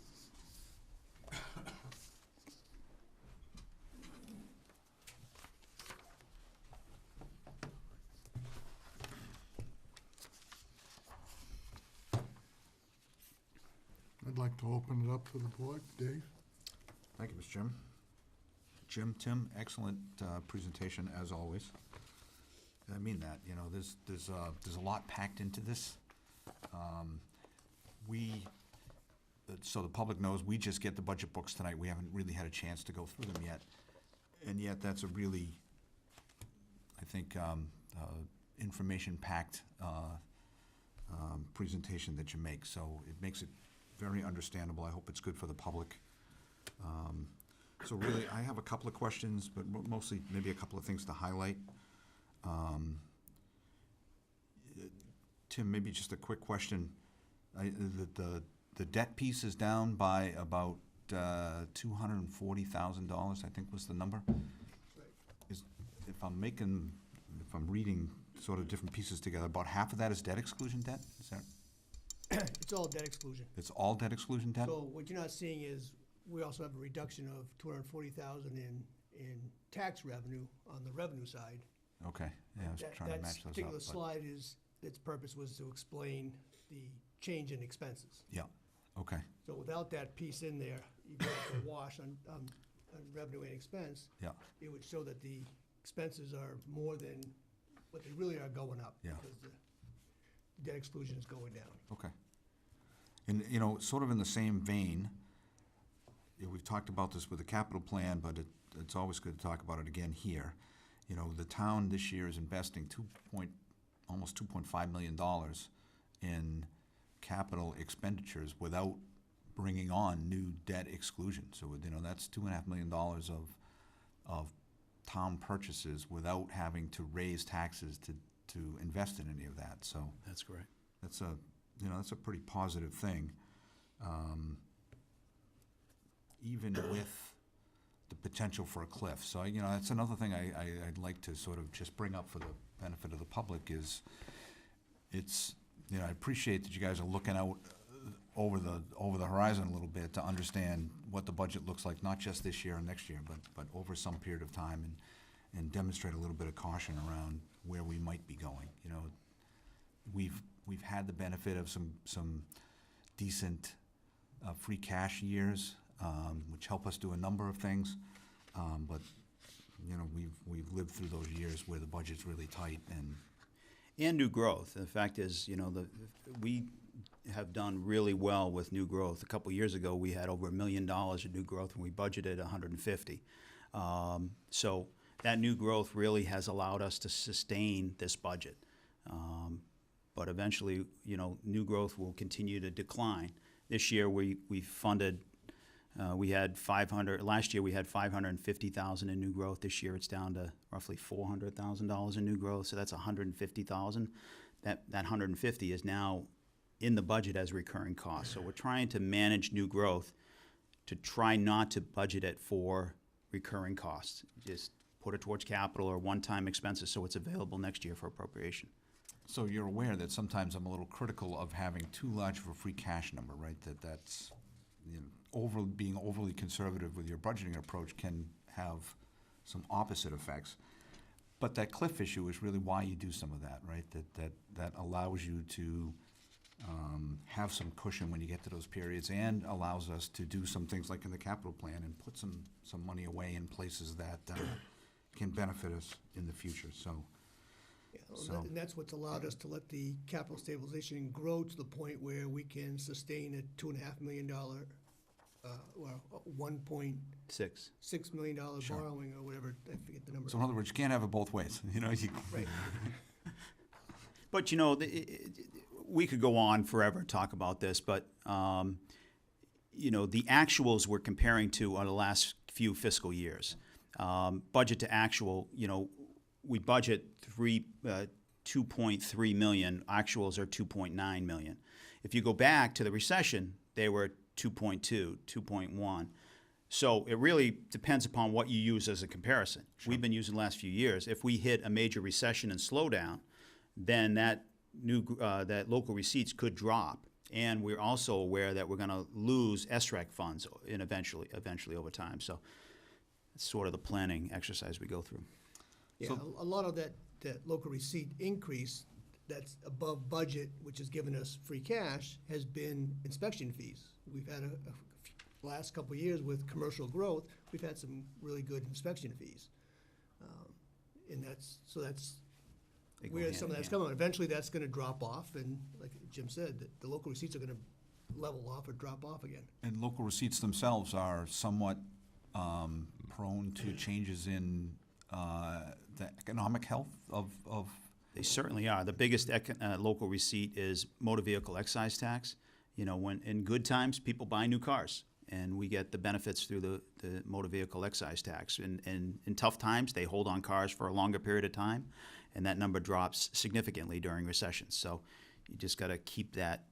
I'd like to open it up to the board. Dave? Thank you, Mr. Chairman. Tim, excellent presentation as always. I mean that. There's a lot packed into this. So the public knows, we just get the budget books tonight. We haven't really had a chance to go through them yet. And yet that's a really, I think, information-packed presentation that you make. So it makes it very understandable. I hope it's good for the public. So really, I have a couple of questions, but mostly maybe a couple of things to highlight. Tim, maybe just a quick question. The debt piece is down by about $240,000, I think was the number. If I'm reading sort of different pieces together, about half of that is debt exclusion debt? Is that, It's all debt exclusion. it's all debt exclusion debt? So what you're not seeing is, we also have a reduction of 240,000 in tax revenue on the revenue side. Okay, yeah, I was trying to match That those up. particular but- slide is, its purpose was to explain the change in expenses. Yeah, okay, So without that piece in there, you get a wash on revenue and expense. yeah, It would show that the expenses are more than what they really are going up. Yeah. Because the debt exclusion is going down. okay. And, you know, sort of in the same vein, we've talked about this with the capital plan, but it's always good to talk about it again here. You know, the town this year is investing almost $2.5 million in capital expenditures without bringing on new debt exclusion. So, you know, that's $2.5 million of town purchases without having to raise taxes to invest in any of that. So That's correct. that's a pretty positive thing. Even with the potential for a cliff. So, you know, that's another thing I'd like to sort of just bring up for the benefit of the public is it's, you know, I appreciate that you guys are looking out over the horizon a little bit to understand what the budget looks like, not just this year and next year, but over some period of time and demonstrate a little bit of caution around where we might be going. You know, we've had the benefit of some decent free cash years, which help us do a number of things. But, you know, we've lived through those years where the budget's really tight And new growth. The fact is, you know, we have done really well with new growth. A couple years ago, we had over $1 million in new growth, and we budgeted 150. So that new growth really has allowed us to sustain this budget. But eventually, you know, new growth will continue to decline. This year, we funded. We had 500. Last year, we had 550,000 in new growth. This year, it's down to roughly $400,000 in new growth. So that's 150,000. That 150 is now in the budget as recurring costs. So we're trying to manage new growth to try not to budget it for recurring costs. Just put it towards capital or one-time expenses so it's available next year for appropriation. so you're aware that sometimes I'm a little critical of having too large of a free cash number, right? That's, you know, being overly conservative with your budgeting approach can have some opposite effects. But that cliff issue is really why you do some of that, right? That allows you to have some cushion when you get to those periods and allows us to do some things like in the capital plan and put some money away in places that can benefit us in the future, so. Yeah, So- and that's what's allowed us to let the capital stabilization grow to the point where we can sustain a $2.5 million, well, $1.6 million Sure. borrowing or whatever, I forget the number. So in other words, you can't have it both ways, you know? Right. But, you know, we could go on forever and talk about this, but, you know, the actuals we're comparing to are the last few fiscal years. Budget to actual, you know, we budget 2.3 million, actuals are 2.9 million. If you go back to the recession, they were 2.2, 2.1. So it really depends upon what you use as a comparison. We've been using the last few years. If we hit a major recession and slowdown, then that local receipts could drop. And we're also aware that we're going to lose SREC funds eventually over time. So it's sort of the planning exercise we go through. Yeah, a lot of that local receipt increase that's above budget, which has given us free cash, has been inspection fees. We've had last couple of years with commercial growth, we've had some really good inspection fees. And that's They go where hand some of in that's hand. coming. Eventually, that's gonna drop off, and like Jim said, the local receipts are gonna level off or drop off again. And local receipts themselves are somewhat prone to changes in the economic health of. They certainly are. The biggest local receipt is motor vehicle excise tax. You know, when in good times, people buy new cars, and we get the benefits through the motor vehicle excise tax. And in tough times, they hold on cars for a longer period of time, and that number drops significantly during recessions. So you just got to keep that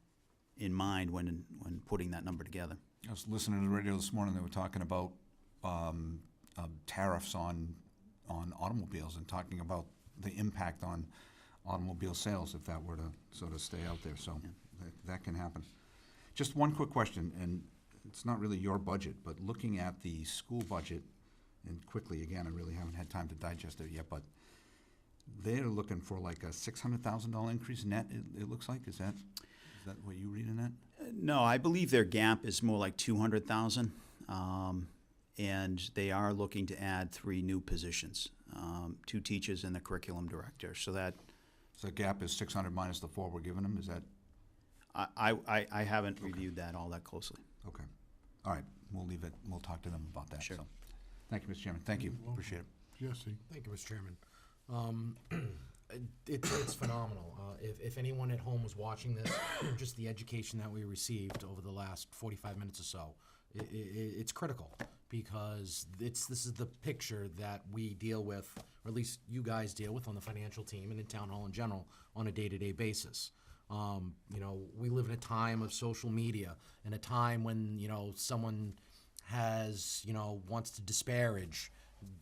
in mind when putting that number together. I was listening to the radio this morning, they were talking about tariffs on automobiles and talking about the impact on automobile sales if that were to sort of stay out there, so that can happen. Just one quick question, and it's not really your budget, but looking at the school budget, and quickly, again, I really haven't had time to digest it yet, but they're looking for like a $600,000 increase net, it looks like, is that what you read in that? No, I believe their gap is more like 200,000, and they are looking to add 3 new positions, 2 teachers and the curriculum director. So that So the gap is 600 minus the 4 we're giving them, is that, I haven't reviewed that all that closely. okay. All right, we'll leave it, we'll talk to them about that, Sure. so. Thank you, Mr. Chairman, thank you, welcome. appreciate it. Jesse? Thank you, Mr. Chairman. It's phenomenal. If anyone at home was watching this, just the education that we received over the last 45 minutes or so, it's critical, because this is the picture that we deal with, or at least you guys deal with on the financial team and in town hall in general on a day-to-day basis. You know, we live in a time of social media, and a time when, you know, someone has, you know, wants to disparage,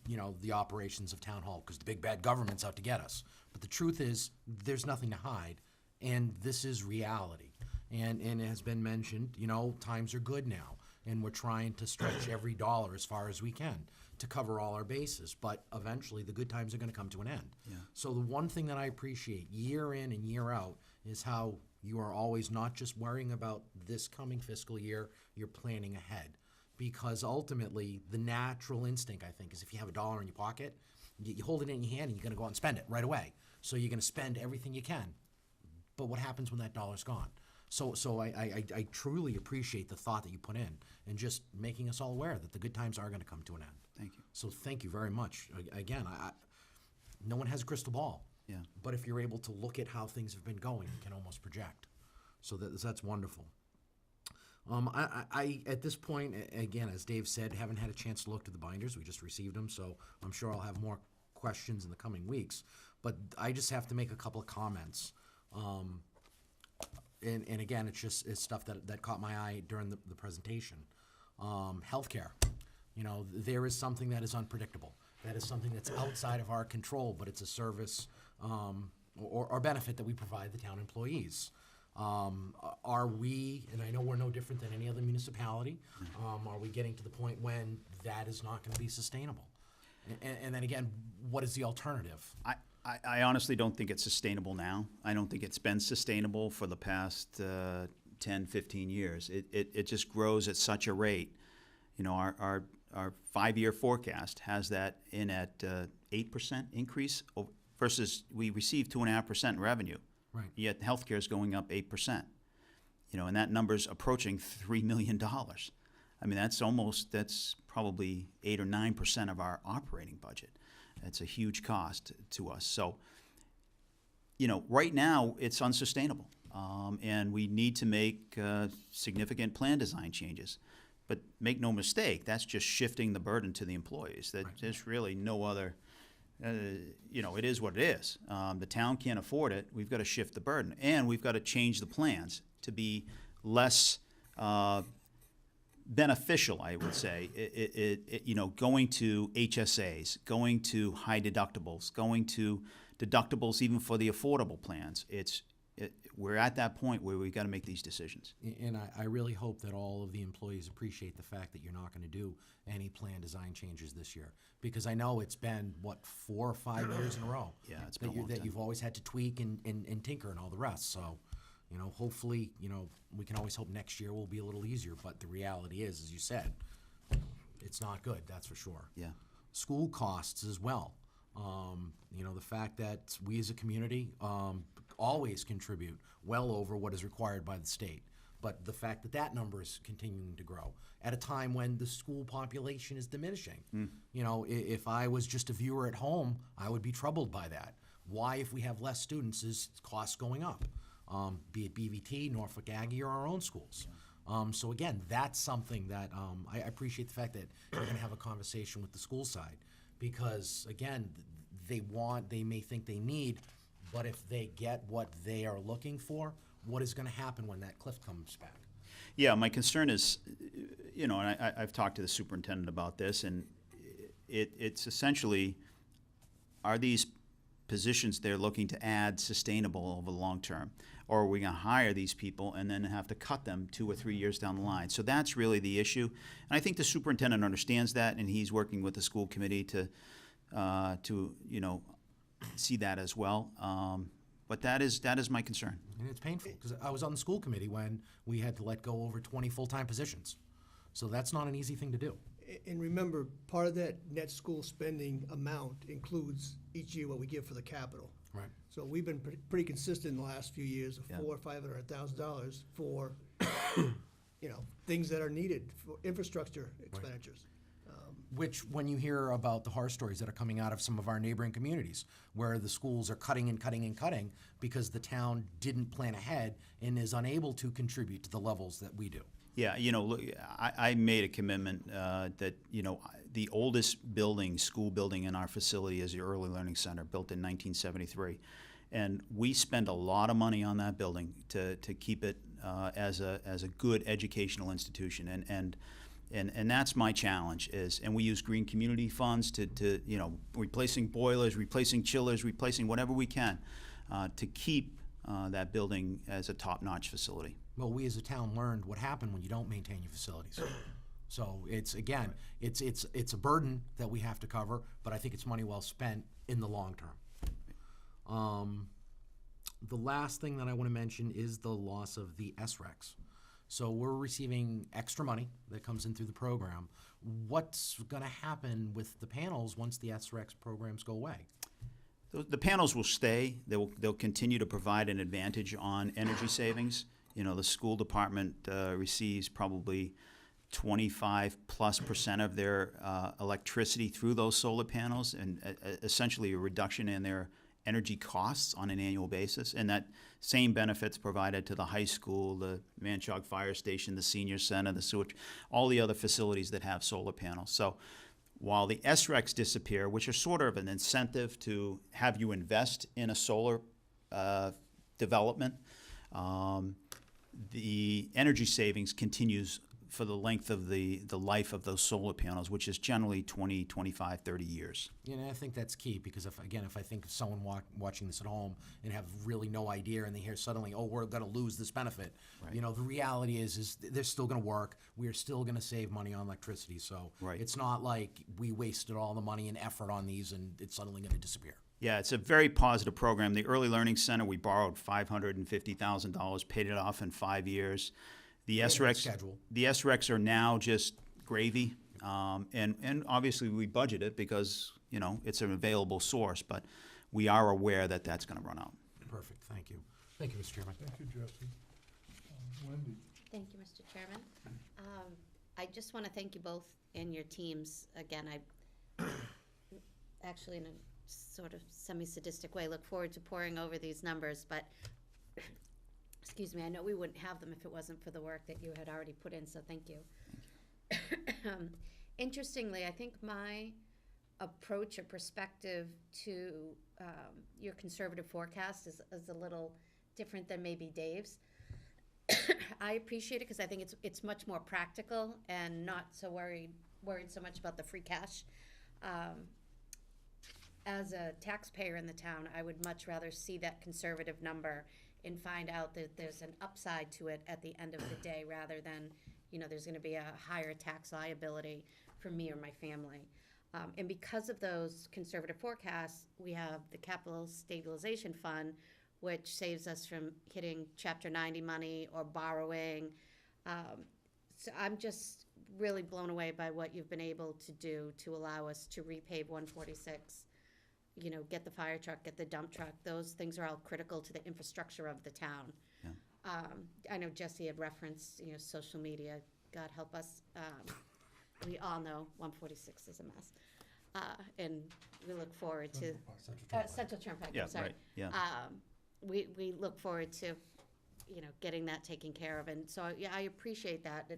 you know, the operations of town hall because the big bad government's out to get us. But the truth is, there's nothing to hide, and this is reality. And it has been mentioned, you know, times are good now, and we're trying to stretch every dollar as far as we can to cover all our bases. But eventually, the good times are going to come to an end. Yeah. So the one thing that I appreciate year in and year out is how you are always not just worrying about this coming fiscal year, you're planning ahead. Because ultimately, the natural instinct, I think, is if you have a dollar in your pocket, you hold it in your hand and you're going to go out and spend it right away. So you're going to spend everything you can. But what happens when that dollar's gone? So I truly appreciate the thought that you put in and just making us all aware that the good times are going to come to an end. Thank you. So thank you very much. Again, no one has a crystal ball. Yeah. But if you're able to look at how things have been going, you can almost project. So that's wonderful. I at this point, again, as Dave said, haven't had a chance to look to the binders. We just received them, so I'm sure I'll have more questions in the coming weeks. But I just have to make a couple of comments. And again, it's stuff that caught my eye during the presentation. Healthcare. You know, there is something that is unpredictable. That is something that's outside of our control, but it's a service or benefit that we provide the town employees. Are we, and I know we're no different than any other municipality, are we getting to the point when that is not going to be sustainable? And then again, what is the alternative? I honestly don't think it's sustainable now. I don't think it's been sustainable for the past 10, 15 years. It just grows at such a rate. You know, our 5-year forecast has that in at 8% increase versus we receive 2.5% in revenue. Right. Yet healthcare is going up 8%. You know, and that number's approaching $3 million. I mean, that's probably 8 or 9% of our operating budget. It's a huge cost to us. So, you know, right now it's unsustainable, and we need to make significant plan design changes. But make no mistake, that's just shifting the burden to the employees. There's really no other. You know, it is what it is. The town can't afford it. We've got to shift the burden, and we've got to change the plans to be less beneficial, I would say. You know, going to HSAs, going to high deductibles, going to deductibles even for the affordable plans. We're at that point where we've got to make these decisions. And I really hope that all of the employees appreciate the fact that you're not going to do any plan design changes this year. Because I know it's been, 4 or 5 years in a row? Yeah, it's been a long that time. you've always had to tweak and tinker and all the rest. So, you know, hopefully, you know, we can always hope next year will be a little easier. But the reality is, as you said, it's not good, that's for sure. Yeah. School costs as well. You know, the fact that we as a community always contribute well over what is required by the state. But the fact that that number is continuing to grow at a time when the school population is diminishing. You know, if I was just a viewer at home, I would be troubled by that. Why, if we have less students, is costs going up? Be it BVT, Norfolk Aggie, or our own schools. So again, that's something that I appreciate the fact that you're going to have a conversation with the school side, because again, they may think they need, but if they get what they are looking for, what is going to happen when that cliff comes back? Yeah, my concern is, you know, and I've talked to the superintendent about this, and it's essentially, are these positions they're looking to add sustainable over the long term? Or are we going to hire these people and then have to cut them 2 or 3 years down the line? So that's really the issue. And I think the superintendent understands that, and he's working with the school committee to see that as well. But that is my concern. And it's painful, because I was on the school committee when we had to let go over 20 full-time positions. So that's not an easy thing to do. And remember, part of that net school spending amount includes each year what we give for the capital. Right. So we've been pretty consistent in the last few years of Yeah. $400,000 or $500,000 for, things that are needed for infrastructure expenditures. Which, when you hear about the horror stories that are coming out of some of our neighboring communities, where the schools are cutting and cutting and cutting because the town didn't plan ahead and is unable to contribute to the levels that we do. Yeah, look, I made a commitment that, the oldest school building in our facility is the Early Learning Center, built in 1973. And we spend a lot of money on that building to keep it as a good educational institution. And that's my challenge and we use green community funds to replacing boilers, replacing chillers, replacing whatever we can to keep that building as a top-notch facility. Well, we as a town learned what happened when you don't maintain your facilities. So it's a burden that we have to cover, but I think it's money well spent in the long term. The last thing that I want to mention is the loss of the SRECs. So we're receiving extra money that comes in through the program. What's going to happen with the panels once the SRECs programs go away? The panels will stay. They'll continue to provide an advantage on energy savings. The school department receives probably 25+% of their electricity through those solar panels, and essentially a reduction in their energy costs on an annual basis. And that same benefits provided to the high school, the Manchog Fire Station, the senior center, the sewage, all the other facilities that have solar panels. So while the SRECs disappear, which are sort of an incentive to have you invest in a solar development, the energy savings continues for the length of the life of those solar panels, which is generally 20, 25, 30 years. And I think that's key, because if I think of someone watching this at home and have really no idea, and they hear suddenly, oh, we're going to lose this benefit. Right. The reality is they're still going to work. We are still going to save money on electricity. So Right. It's not like we wasted all the money and effort on these and it's suddenly going to disappear. Yeah, it's a very positive program. The Early Learning Center, we borrowed $550,000, paid it off in 5 years. The Schedule. SRECs are now just gravy, and obviously we budget it because it's an available source, but we are aware that that's going to run out. Perfect. Thank you. Thank you, Mr. Chairman. Thank you, Jesse. Wendy? Thank you, Mr. Chairman. I just want to thank you both and your teams. Again, I actually, in a sort of semi-sadistic way, look forward to poring over these numbers, but excuse me, I know we wouldn't have them if it wasn't for the work that you had already put in, so thank you. Interestingly, I think my approach or perspective to your conservative forecast is a little different than maybe Dave's. I appreciate it because I think it's much more practical and not so worried so much about the free cash. As a taxpayer in the town, I would much rather see that conservative number and find out that there's an upside to it at the end of the day, rather than, there's going to be a higher tax liability for me or my family. And because of those conservative forecasts, we have the Capital Stabilization Fund, which saves us from hitting Chapter 90 money or borrowing. So I'm just really blown away by what you've been able to do to allow us to repave 146. Get the fire truck, get the dump truck. Those things are all critical to the infrastructure of the town. Yeah. I know Jesse had referenced, social media. God help us. We all know 146 is a mess. And we look forward to Central Turnpike. Yeah, I'm sorry. right. Yeah. We look forward to, getting that taken care of. And so, yeah, I appreciate that.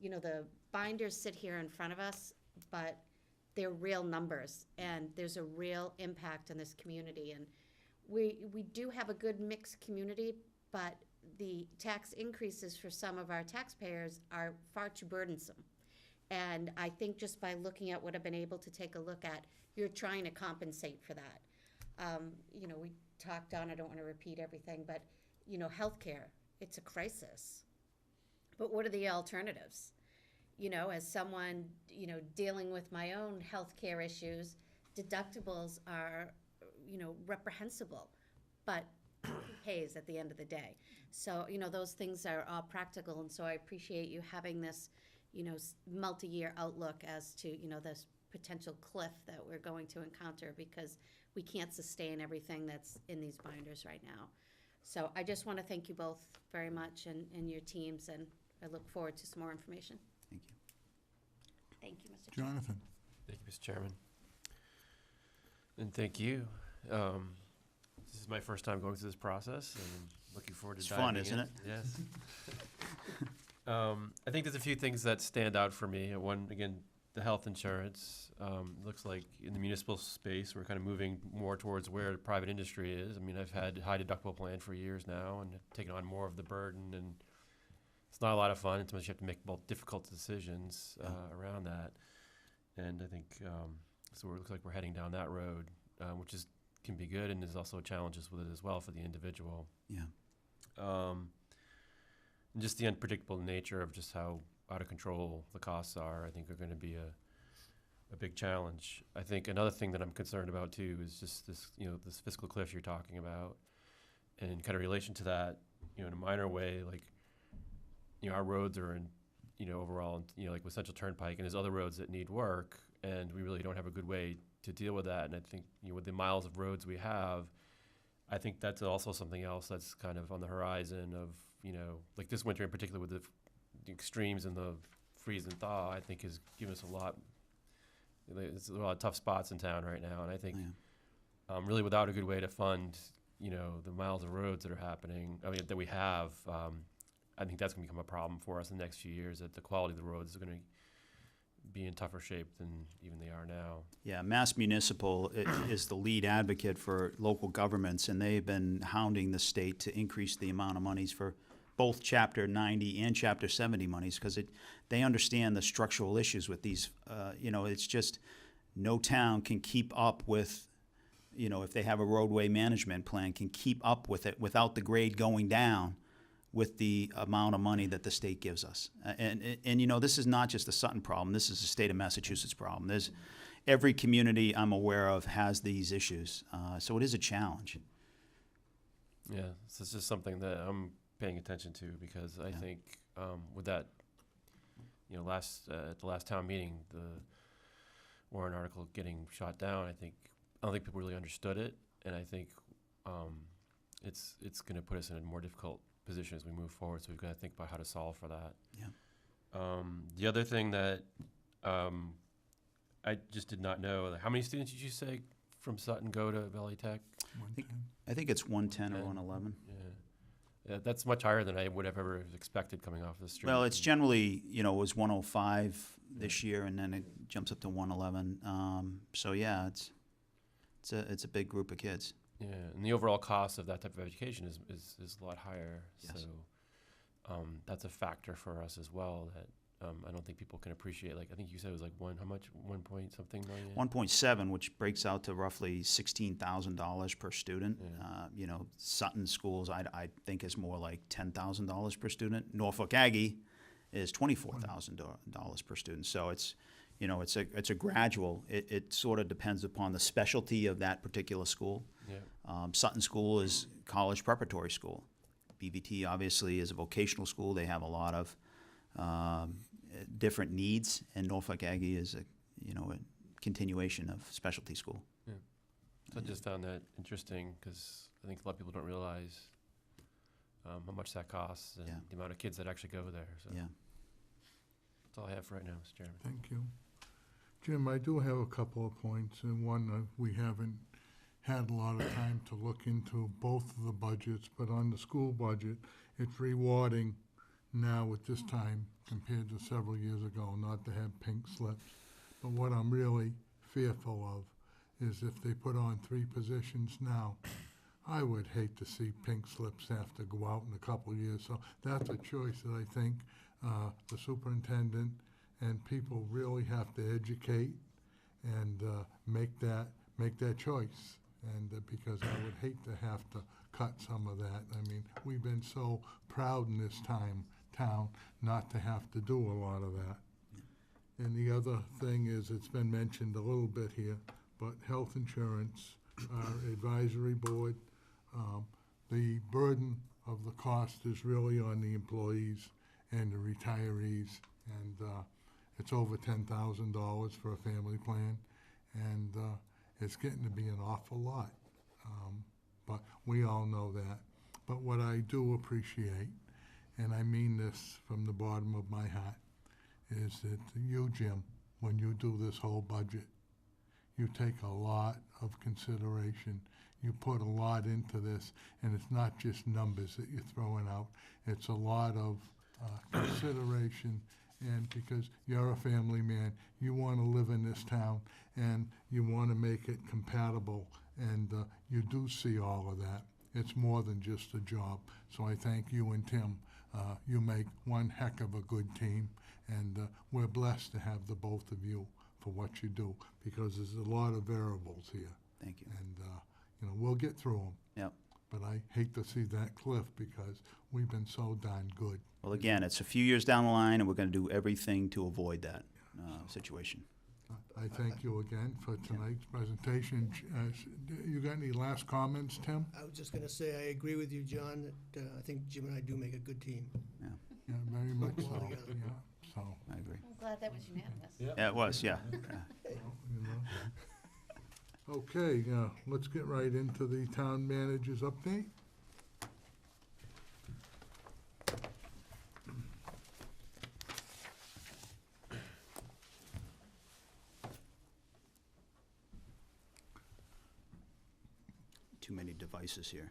The binders sit here in front of us, but they're real numbers, and there's a real impact on this community. And we do have a good mixed community, but the tax increases for some of our taxpayers are far too burdensome. And I think just by looking at what I've been able to take a look at, you're trying to compensate for that. You know, we talked on, I don't want to repeat everything, but, you know, healthcare, it's a crisis. But what are the alternatives? You know, as someone, you know, dealing with my own healthcare issues, deductibles are, you know, reprehensible, but who pays at the end of the day? So, you know, those things are all practical, and so I appreciate you having this, you know, multi-year outlook as to, you know, this potential cliff that we're going to encounter, because we can't sustain everything that's in these binders right now. So I just want to thank you both very much and your teams, and I look forward to some more information. Thank you. Thank you, Mr. Chairman. Jonathan? Thank you, Mr. Chairman. And thank you. This is my first time going through this process, and I'm looking forward to It's diving fun, in. isn't it? Yes. I think there's a few things that stand out for me. One, again, the health insurance. Looks like in the municipal space, we're kind of moving more towards where the private industry is. I mean, I've had a high deductible plan for years now and have taken on more of the burden, and it's not a lot of fun. It's much you have to make both difficult decisions around that. And I think so. It looks like we're heading down that road, which can be good, and there's also challenges with it as well for the individual. Yeah. And just the unpredictable nature of just how out of control the costs are, I think, are going to be a big challenge. I think another thing that I'm concerned about too is just this, you know, this fiscal cliff you're talking about, and in kind of relation to that, you know, in a minor way, like, you know, our roads are in, you know, overall, you know, like with Central Turnpike, and there's other roads that need work, and we really don't have a good way to deal with that. And I think, you know, with the miles of roads we have, I think that's also something else that's kind of on the horizon of, you know, like this winter in particular with the extremes and the freeze and thaw, I think has given us a lot of tough spots in town right now. And I think really without a good way to fund, you know, the miles of roads that are happening, I mean, that we have, I think that's going to become a problem for us in the next few years, that the quality of the roads is going to be in tougher shape than even they are now. Yeah, Mass Municipal is the lead advocate for local governments, and they've been hounding the state to increase the amount of monies for both Chapter 90 and Chapter 70 monies, because they understand the structural issues with these. You know, it's just no town can keep up with, you know, if they have a roadway management plan, can keep up with it without the grade going down with the amount of money that the state gives us. And you know, this is not just a Sutton problem. This is a state of Massachusetts problem. There's every community I'm aware of has these issues. So it is a challenge. Yeah, so it's just something that I'm paying attention to, because I think with that, you know, at the last town meeting, the Warren article getting shot down, I don't think people really understood it, and I think it's going to put us in a more difficult position as we move forward. So we've got to think about how to solve for that. Yeah. The other thing that I just did not know, like, how many students did you say from Sutton go to Valley Tech? 110. I think it's 110 or 111. Yeah, that's much higher than I would have ever expected coming off the street. Well, it's generally, you know, it was 105 this year, and then it jumps up to 111. So yeah, it's a big group of kids. Yeah, and the overall cost of that type of education is a lot higher. Yes. So that's a factor for us as well that I don't think people can appreciate. Like, I think you said it was like how much? 1 point something million? 1.7, which breaks out to roughly $16,000 per student. Yeah. You know, Sutton schools, I think is more like $10,000 per student. Norfolk Aggie is $24,000 per student. So it's, you know, it's a gradual. It sort of depends upon the specialty of that particular school. Yeah. Sutton School is college preparatory school. BVT obviously is a vocational school. They have a lot of different needs, and Norfolk Aggie is a continuation of specialty school. Yeah. So I just found that interesting, because I think a lot of people don't realize how much that costs and the amount of kids that actually go there. So Yeah. that's all I have for right now, Mr. Chairman. Thank you. Jim, I do have a couple of points, and one, we haven't had a lot of time to look into both of the budgets, but on the school budget, it's rewarding now at this time compared to several years ago not to have pink slips. But what I'm really fearful of is if they put on 3 positions now, I would hate to see pink slips have to go out in a couple of years. So that's a choice that I think the superintendent and people really have to educate and make that choice. And because I would hate to have to cut some of that. I mean, we've been so proud in this town not to have to do a lot of that. And the other thing is, it's been mentioned a little bit here, but health insurance, our advisory board, the burden of the cost is really on the employees and the retirees, and it's over $10,000 for a family plan, and it's getting to be an awful lot. But we all know that. But what I do appreciate, and I mean this from the bottom of my heart, is that you, Jim, when you do this whole budget, you take a lot of consideration. You put a lot into this, and it's not just numbers that you're throwing out. It's a lot of consideration, and because you're a family man, you want to live in this town, and you want to make it compatible, and you do see all of that. It's more than just a job. So I thank you and Tim. You make one heck of a good team, and we're blessed to have the both of you for what you do, because there's a lot of variables here. Thank you. And, we'll get through them. Yep. But I hate to see that cliff, because we've been so darn good. Well, again, it's a few years down the line, and we're going to do everything to avoid that situation. I thank you again for tonight's presentation. You got any last comments, Tim? I was just gonna say, I agree with you, John, that I think Jim and I do make a good team. Yeah, very much so, well together. yeah, so, I agree. I'm glad that was unanimous. Yeah, it was, yeah. you know. Okay, let's get right into the town manager's update. Too many devices here.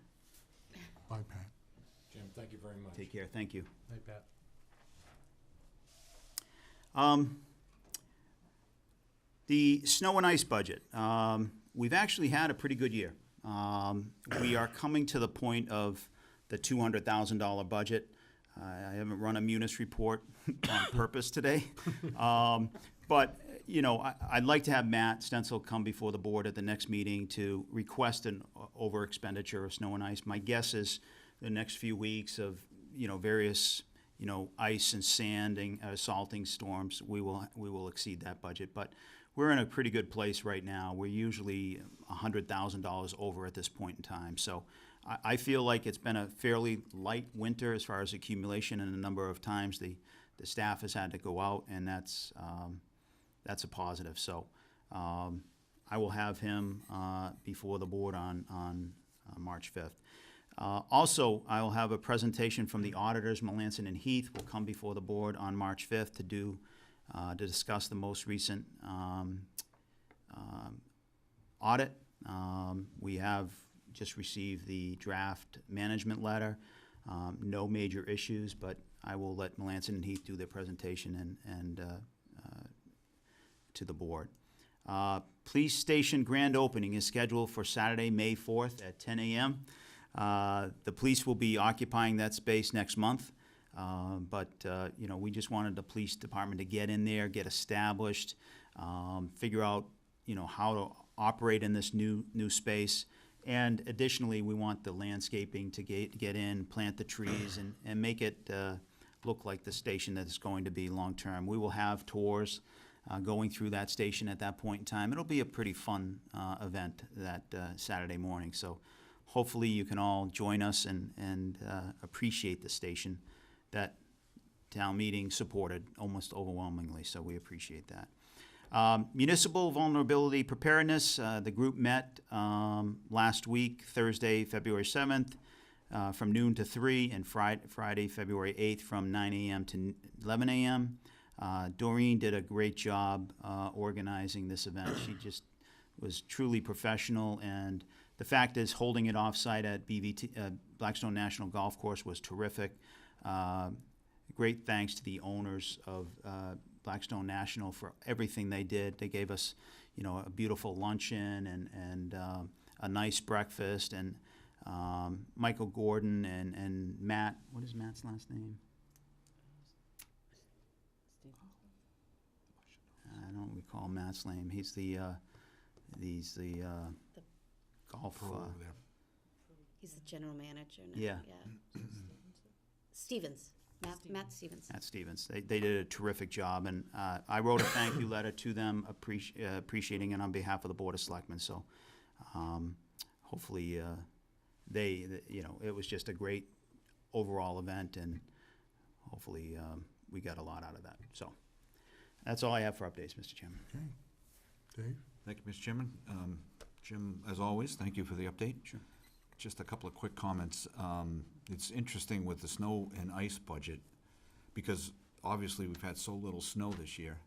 Bye, Pat. Jim, thank you very much. Take care, thank you. Hey, Pat. The snow and ice budget. We've actually had a pretty good year. We are coming to the point of the $200,000 budget. I haven't run a munis report on purpose today. But, I'd like to have Matt Stencil come before the board at the next meeting to request an over expenditure of snow and ice. My guess is the next few weeks of, various, ice and sanding, salting storms, we will exceed that budget. But we're in a pretty good place right now. We're usually $100,000 over at this point in time. So I feel like it's been a fairly light winter as far as accumulation, and a number of times the staff has had to go out, and that's a positive. So I will have him before the board on March 5th. Also, I will have a presentation from the auditors. Melanson and Heath will come before the board on March 5th to discuss the most recent audit. We have just received the draft management letter. No major issues, but I will let Melanson and Heath do their presentation and to the board. Police station grand opening is scheduled for Saturday, May 4th at 10 a.m. The police will be occupying that space next month. But we just wanted the police department to get in there, get established, figure out, how to operate in this new space. And additionally, we want the landscaping to get in, plant the trees, and make it look like the station that it's going to be long-term. We will have tours going through that station at that point in time. It'll be a pretty fun event that Saturday morning. So hopefully you can all join us and appreciate the station that town meeting supported almost overwhelmingly, so we appreciate that. Municipal vulnerability preparedness, the group met last week, Thursday, February 7th, from noon to 3, and Friday, February 8th, from 9 a.m. to 11 a.m. Doreen did a great job organizing this event. She just was truly professional, and the fact is, holding it off-site at Blackstone National Golf Course was terrific. Great thanks to the owners of Blackstone National for everything they did. They gave us, a beautiful luncheon and a nice breakfast. And Michael Gordon and Matt, what is Matt's last name? I don't recall Matt's name. He's the golf. Pro over there. He's the general manager now. Yeah. Stevens, Matt Stevens. Matt Stevens. They did a terrific job, and I wrote a thank you letter to them, appreciating it on behalf of the Board of Selectmen. So hopefully it was just a great overall event, and hopefully we got a lot out of that. So that's all I have for updates, Mr. Chairman. Okay. Dave? Thank you, Mr. Chairman. Jim, as always, thank you for the update. Sure. Just a couple of quick comments. It's interesting with the snow and ice budget, because obviously we've had so little snow this year,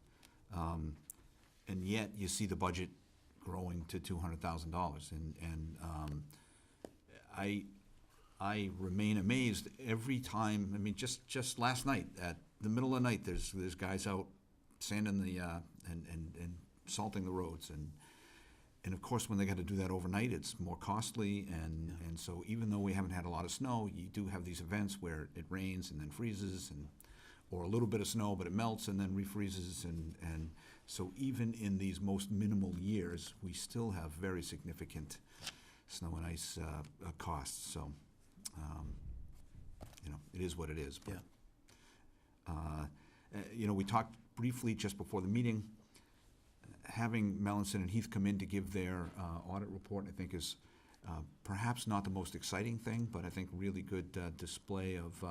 and yet you see the budget growing to $200,000. And I remain amazed every time. I mean, just last night, at the middle of the night, there's guys out sanding the and salting the roads, and of course when they got to do that overnight, it's more costly, and so even though we haven't had a lot of snow, you do have these events where it rains and then freezes, or a little bit of snow but it melts and then refreezes, and so even in these most minimal years, we still have very significant snow and ice costs. So it is what it is. But we talked briefly just before the meeting. Having Melanson and Heath come in to give their audit report, I think, is perhaps not the most exciting thing, but I think really good display of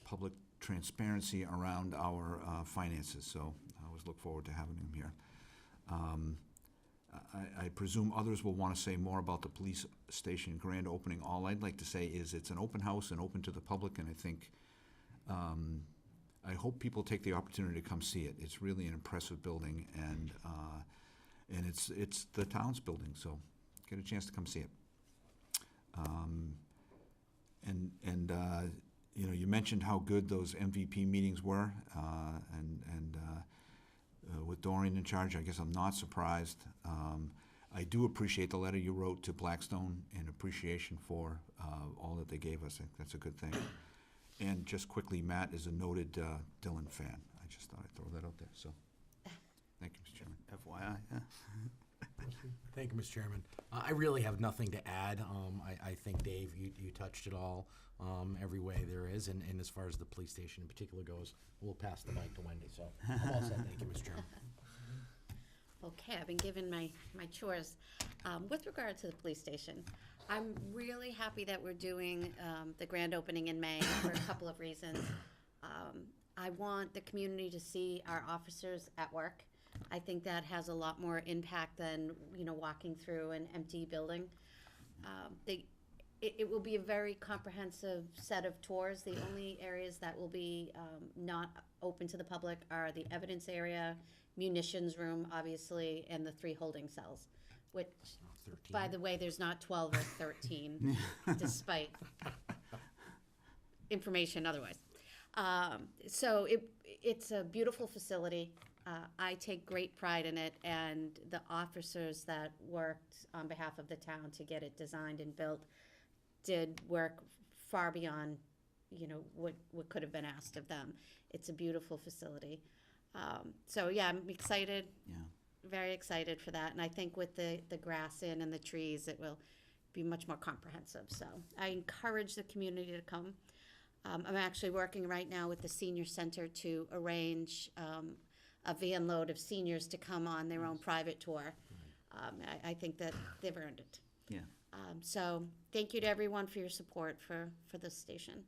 public transparency around our finances. So I always look forward to having them here. I presume others will want to say more about the police station grand opening. All I'd like to say is it's an open house and open to the public, and I think I hope people take the opportunity to come see it. It's really an impressive building, and it's the town's building, so get a chance to come see it. You mentioned how good those MVP meetings were, and with Dorian in charge, I guess I'm not surprised. I do appreciate the letter you wrote to Blackstone in appreciation for all that they gave us. I think that's a good thing. And just quickly, Matt is a noted Dylan fan. I just thought I'd throw that out there. So, thank you, Mr. Chairman. FYI. Yeah. Thank you, Mr. Chairman. I really have nothing to add. I think, Dave, you touched it all every way there is. And as far as the police station in particular goes, we'll pass the mic to Wendy. So I'm all set. Thank you, Mr. Chairman. Okay, I've been given my chores. With regard to the police station, I'm really happy that we're doing the grand opening in May for a couple of reasons. I want the community to see our officers at work. I think that has a lot more impact than walking through an empty building. It will be a very comprehensive set of tours. The only areas that will be not open to the public are the evidence area, munitions room, obviously, and the 3 holding cells, which, 13. by the way, there's not 12 or 13, despite information otherwise. So it's a beautiful facility. I take great pride in it, and the officers that worked on behalf of the town to get it designed and built did work far beyond, what could have been asked of them. It's a beautiful facility. So yeah, I'm excited. Yeah. Very excited for that, and I think with the grass in and the trees, it will be much more comprehensive. So I encourage the community to come. I'm actually working right now with the senior center to arrange a van load of seniors to come on their own private tour. I think that they've earned it. Yeah. So thank you to everyone for your support for this station.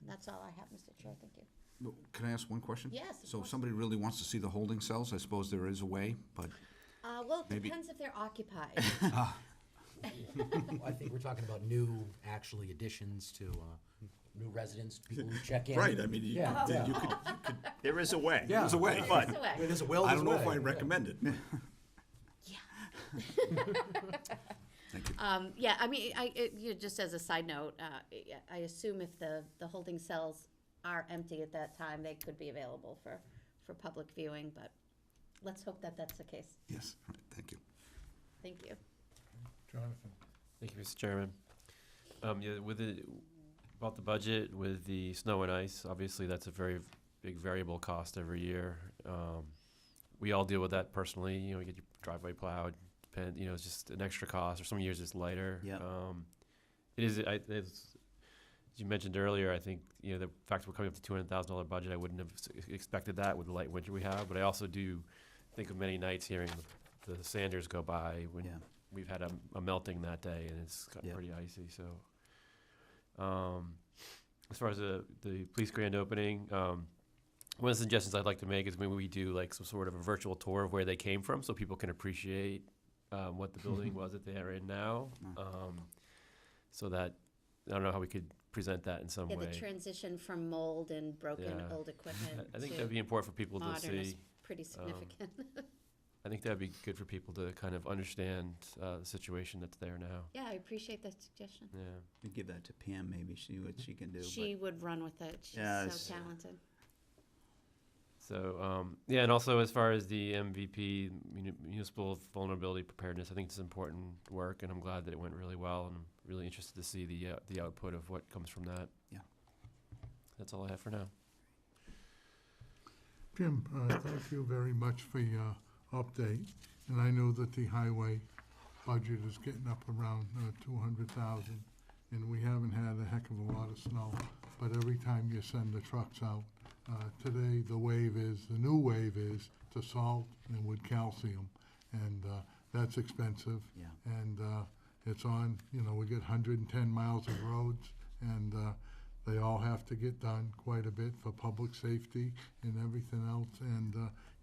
That's all I have, Mr. Chair. Thank you. Well, can I ask one question? Yes, of So if course. somebody really wants to see the holding cells, I suppose there is a way, but Well, it Maybe- depends if they're occupied. I think we're talking about new, actually, additions to new residents, people who check in. right. I mean, you could. There is a way. Yeah. There's a way, But That's the way. Where there's a will, I there's don't a know if way. I'd recommend it. Yeah. Thank you. Yeah, I mean, just as a side note, I assume if the holding cells are empty at that time, they could be available for public viewing, but let's hope that that's the case. Yes, right, thank you. Thank you. Jonathan? Thank you, Mr. Chairman. About the budget with the snow and ice, obviously that's a very big variable cost every year. We all deal with that personally. You get your driveway plowed, depend, it's just an extra cost, or some years it's lighter. Yeah. It is, as you mentioned earlier, I think, the fact we're coming up to $200,000 budget, I wouldn't have expected that with the light winter we have, but I also do think of many nights hearing the Sanders go by when Yeah. we've had a melting that day, and it's gotten Yeah. pretty icy, so. As far as the police grand opening, one of the suggestions I'd like to make is maybe we do like some sort of a virtual tour of where they came from, so people can appreciate what the building was that they are in now. So that, I don't know how we could present that in some Yeah, way. the transition from mold and broken Yeah. old equipment I think to that'd be important for people to modern is see. pretty significant. I think that'd be good for people to kind of understand the situation that's there now. Yeah, I appreciate that suggestion. Yeah. We give that to Pam, maybe, see what she can do. She would run with it. She's Yes. so talented. So, yeah, and also as far as the MVP, municipal vulnerability preparedness, I think it's important work, and I'm glad that it went really well, and I'm really interested to see the output of what comes from that. Yeah. That's all I have for now. Jim, thank you very much for your update. And I know that the highway budget is getting up around 200,000, and we haven't had a heck of a lot of snow. But every time you send the trucks out, today the new wave is to salt and with calcium, and that's expensive. Yeah. And it's on, we get 110 miles of roads, and they all have to get done quite a bit for public safety and everything else. And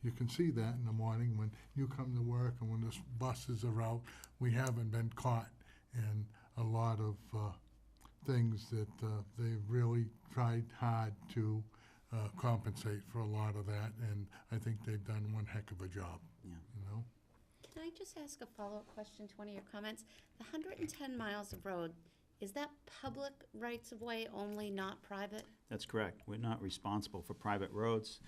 you can see that in the morning when you come to work and when the buses are out. We haven't been caught in a lot of things that they've really tried hard to compensate for a lot of that. And I think they've done one heck of a job, Yeah. Can I just ask a follow-up question to one of your comments? The 110 miles of road, is that public rights of way only, not private? That's correct. We're not responsible for private roads.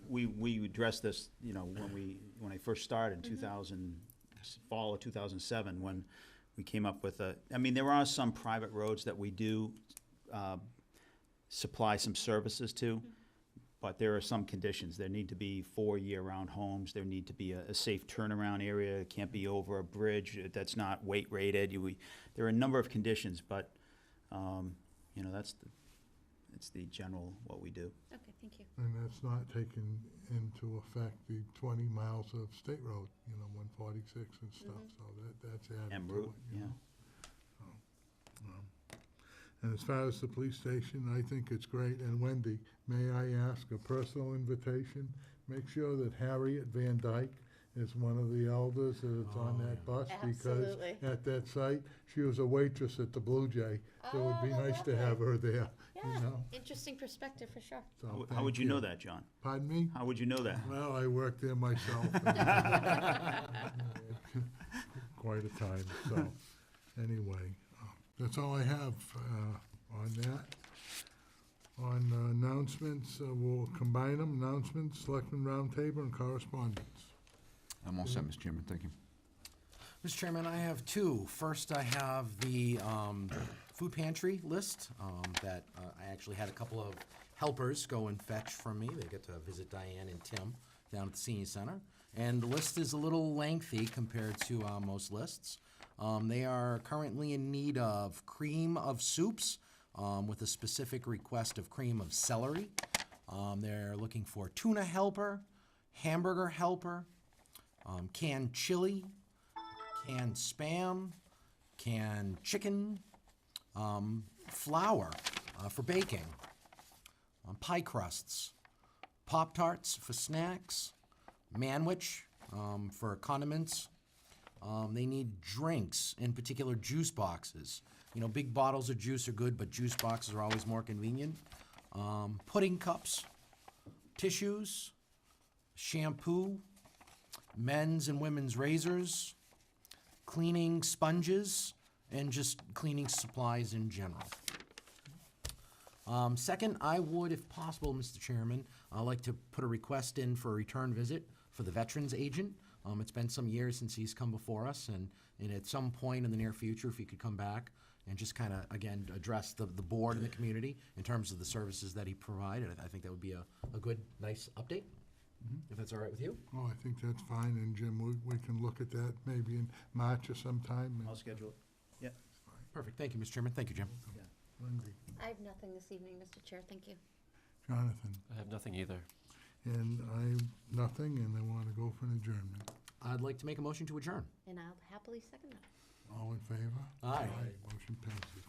We addressed this, when I first started in 2000, fall of 2007, when we came up with there are some private roads that we do supply some services to, but there are some conditions. There need to be 4 year-round homes. There need to be a safe turnaround area. It can't be over a bridge that's not weight rated. There are a number of conditions, but it's the general what we do. Okay, thank you. And that's not taking into effect the 20 miles of state road, 146 and stuff, so that's added En to route, it, yeah. And as far as the police station, I think it's great. And Wendy, may I ask a personal invitation? Make sure that Harriet Van Dyke is one of the elders that's on that bus. Absolutely. Because at that site, she was a waitress at the Blue Jay. So it would be Oh, nice to have her there, Yeah, interesting perspective for sure. So How thank would you know that, John? Pardon me? How would you know that? Well, I worked there myself. Quite a time, so, anyway, that's all I have on that. On announcements, we'll combine them, announcements, Selectmen Roundtable, and correspondence. I'm all set, Mr. Chairman, thank you. Mr. Chairman, I have two. First, I have the food pantry list that I actually had a couple of helpers go and fetch from me. They get to visit Diane and Tim down at the senior center. And the list is a little lengthy compared to most lists. They are currently in need of cream of soups with a specific request of cream of celery. They're looking for tuna helper, hamburger helper, canned chili, canned spam, canned chicken, flour for baking, pie crusts, Pop-Tarts for snacks, Manwich for condiments. They need drinks, in particular juice boxes. Big bottles of juice are good, but juice boxes are always more convenient. Pudding cups, tissues, shampoo, men's and women's razors, cleaning sponges, and just cleaning supplies in general. Second, I would, if possible, Mr. Chairman, I'd like to put a request in for a return visit for the veterans agent. It's been some years since he's come before us, and at some point in the near future, if he could come back and just kind of, again, address the board and the community in terms of the services that he provided, I think that would be a good, nice update. if that's all right with you. Oh, I think that's fine, and Jim, we can look at that maybe in March or sometime. and- I'll schedule it. Yeah. Perfect, thank you, Mr. Chairman, thank you, Jim. Wendy, I have nothing this evening, Mr. Chair, thank you. Jonathan, I have nothing either. and nothing, and I want to go for an adjournment. I'd like to make a motion to adjourn. And I'll happily second that. All in favor? Aye. Motion passes.